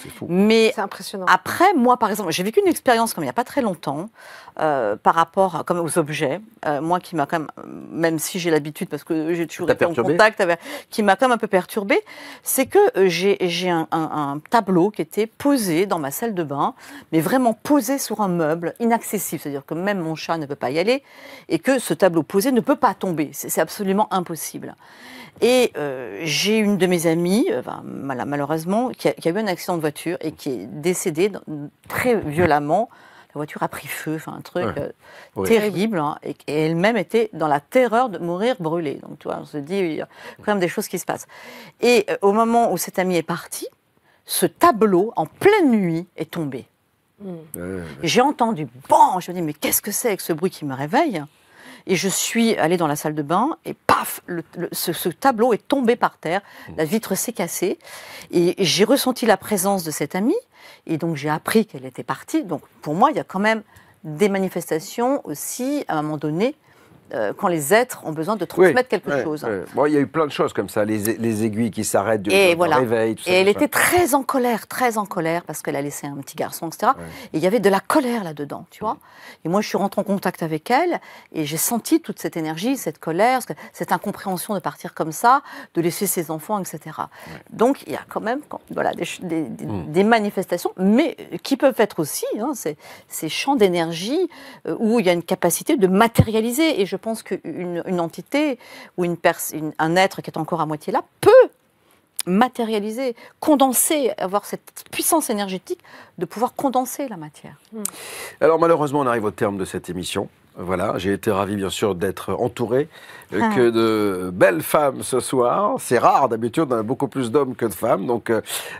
C'est fou.
Mais
c'est impressionnant.
Après, moi par exemple, j'ai vécu une expérience comme il n'y a pas très longtemps par rapport aux objets. Moi qui m'a quand même si j'ai l'habitude, parce que j'ai toujours été en contact avec, qui m'a quand même un peu perturbée, c'est que j'ai un tableau qui était posé dans ma salle de bain, mais vraiment posé sur un meuble inaccessible, c'est-à-dire que même mon chat ne peut pas y aller, et que ce tableau posé ne peut pas tomber, c'est absolument impossible. Et j'ai une de mes amies, malheureusement, qui a eu un accident de voiture et qui est décédée très violemment. La voiture a pris feu, un truc terrible, hein, et elle-même était dans la terreur de mourir brûlée. Donc, tu vois, on se dit, il y a quand même des choses qui se passent. Et au moment où cette amie est partie, ce tableau, en pleine nuit, est tombé. J'ai entendu, bon, je me dis, mais qu'est-ce que c'est avec ce bruit qui me réveille ? Et je suis allée dans la salle de bain et paf, ce tableau est tombé par terre, la vitre s'est cassée et j'ai ressenti la présence de cette amie et donc j'ai appris qu'elle était partie. Donc pour moi, il y a quand même des manifestations aussi à un moment donné quand les êtres ont besoin de transmettre quelque chose.
Bon, il y a eu plein de choses comme ça, les aiguilles qui s'arrêtent du réveil, tout ça.
Et elle était très en colère, parce qu'elle a laissé un petit garçon, etc. Et il y avait de la colère là-dedans, tu vois. Et moi, je suis rentrée en contact avec elle et j'ai senti toute cette énergie, cette colère, cette incompréhension de partir comme ça, de laisser ses enfants, etc. Donc, il y a quand même des manifestations, mais qui peuvent être aussi ces champs d'énergie où il y a une capacité de matérialiser. Et je pense qu'une entité ou un être qui est encore à moitié là peut matérialiser, condenser, avoir cette puissance énergétique de pouvoir condenser la matière.
Alors malheureusement, on arrive au terme de cette émission. Voilà, j'ai été ravi bien sûr d'être entouré que de belles femmes ce soir. C'est rare, d'habitude on a beaucoup plus d'hommes que de femmes. Donc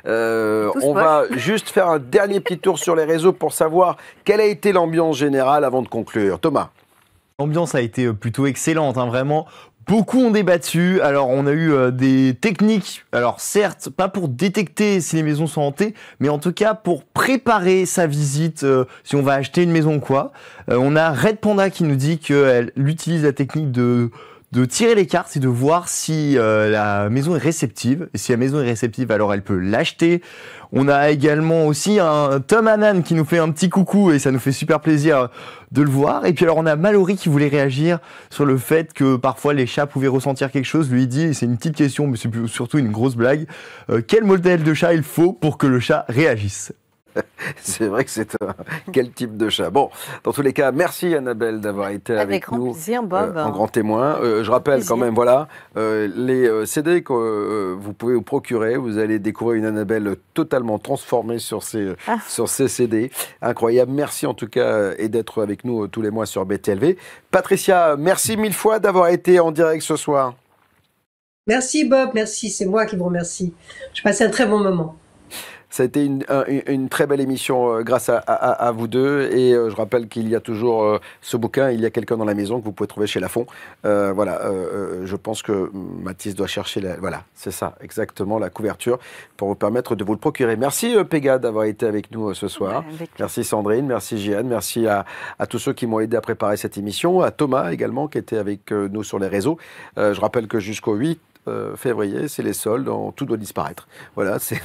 on va juste faire un dernier petit tour sur les réseaux pour savoir quelle a été l'ambiance générale avant de conclure. Thomas.
L'ambiance a été plutôt excellente, vraiment. Beaucoup ont débattu. Alors, on a eu des techniques, alors certes, pas pour détecter si les maisons sont hantées, mais en tout cas pour préparer sa visite, si on va acheter une maison ou quoi. On a Red Panda qui nous dit qu'elle utilise la technique de tirer les cartes et de voir si la maison est réceptive. Et si la maison est réceptive, alors elle peut l'acheter. On a également aussi un Tom Hanan qui nous fait un petit coucou et ça nous fait super plaisir de le voir. Et puis alors on a Mallory qui voulait réagir sur le fait que parfois les chats pouvaient ressentir quelque chose. Lui dit, et c'est une petite question mais c'est surtout une grosse blague, quel modèle de chat il faut pour que le chat réagisse ?
C'est vrai que c'est quel type de chat. Bon, dans tous les cas, merci Annabelle d'avoir été avec nous
plaisir, Bob.
en grand témoin. Je rappelle quand même, voilà, les CD que vous pouvez vous procurer. Vous allez découvrir une Annabelle totalement transformée sur ces CD. Incroyable. Merci en tout cas et d'être avec nous tous les mois sur BTLV. Patricia, merci mille fois d'avoir été en direct ce soir.
Merci Bob, merci, c'est moi qui vous remercie. Je passe un très bon moment.
Ça a été une très belle émission grâce à vous deux. Et je rappelle qu'il y a toujours ce bouquin, Il y a quelqu'un dans la maison, que vous pouvez trouver chez Lafon. Je pense que Mathis doit chercher, voilà, c'est ça, exactement, la couverture pour vous permettre de vous le procurer. Merci Péga d'avoir été avec nous ce soir. Merci Sandrine, merci Jeanne, merci à tous ceux qui m'ont aidé à préparer cette émission, à Thomas également qui était avec nous sur les réseaux. Je rappelle que jusqu'au 8 février, c'est les soldes, tout doit disparaître. Voilà, c'est...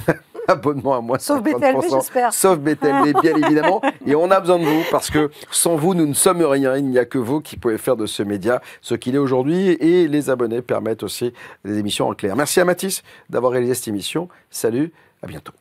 abonnement à moi.
Sauf BTLV, j'espère.
Sauf BTLV, bien évidemment. Et on a besoin de vous parce que sans vous, nous ne sommes rien. Il n'y a que vous qui pouvez faire de ce média ce qu'il est aujourd'hui. Et les abonnés permettent aussi des émissions en clair. Merci à Mathis d'avoir réalisé cette émission. Salut, à bientôt.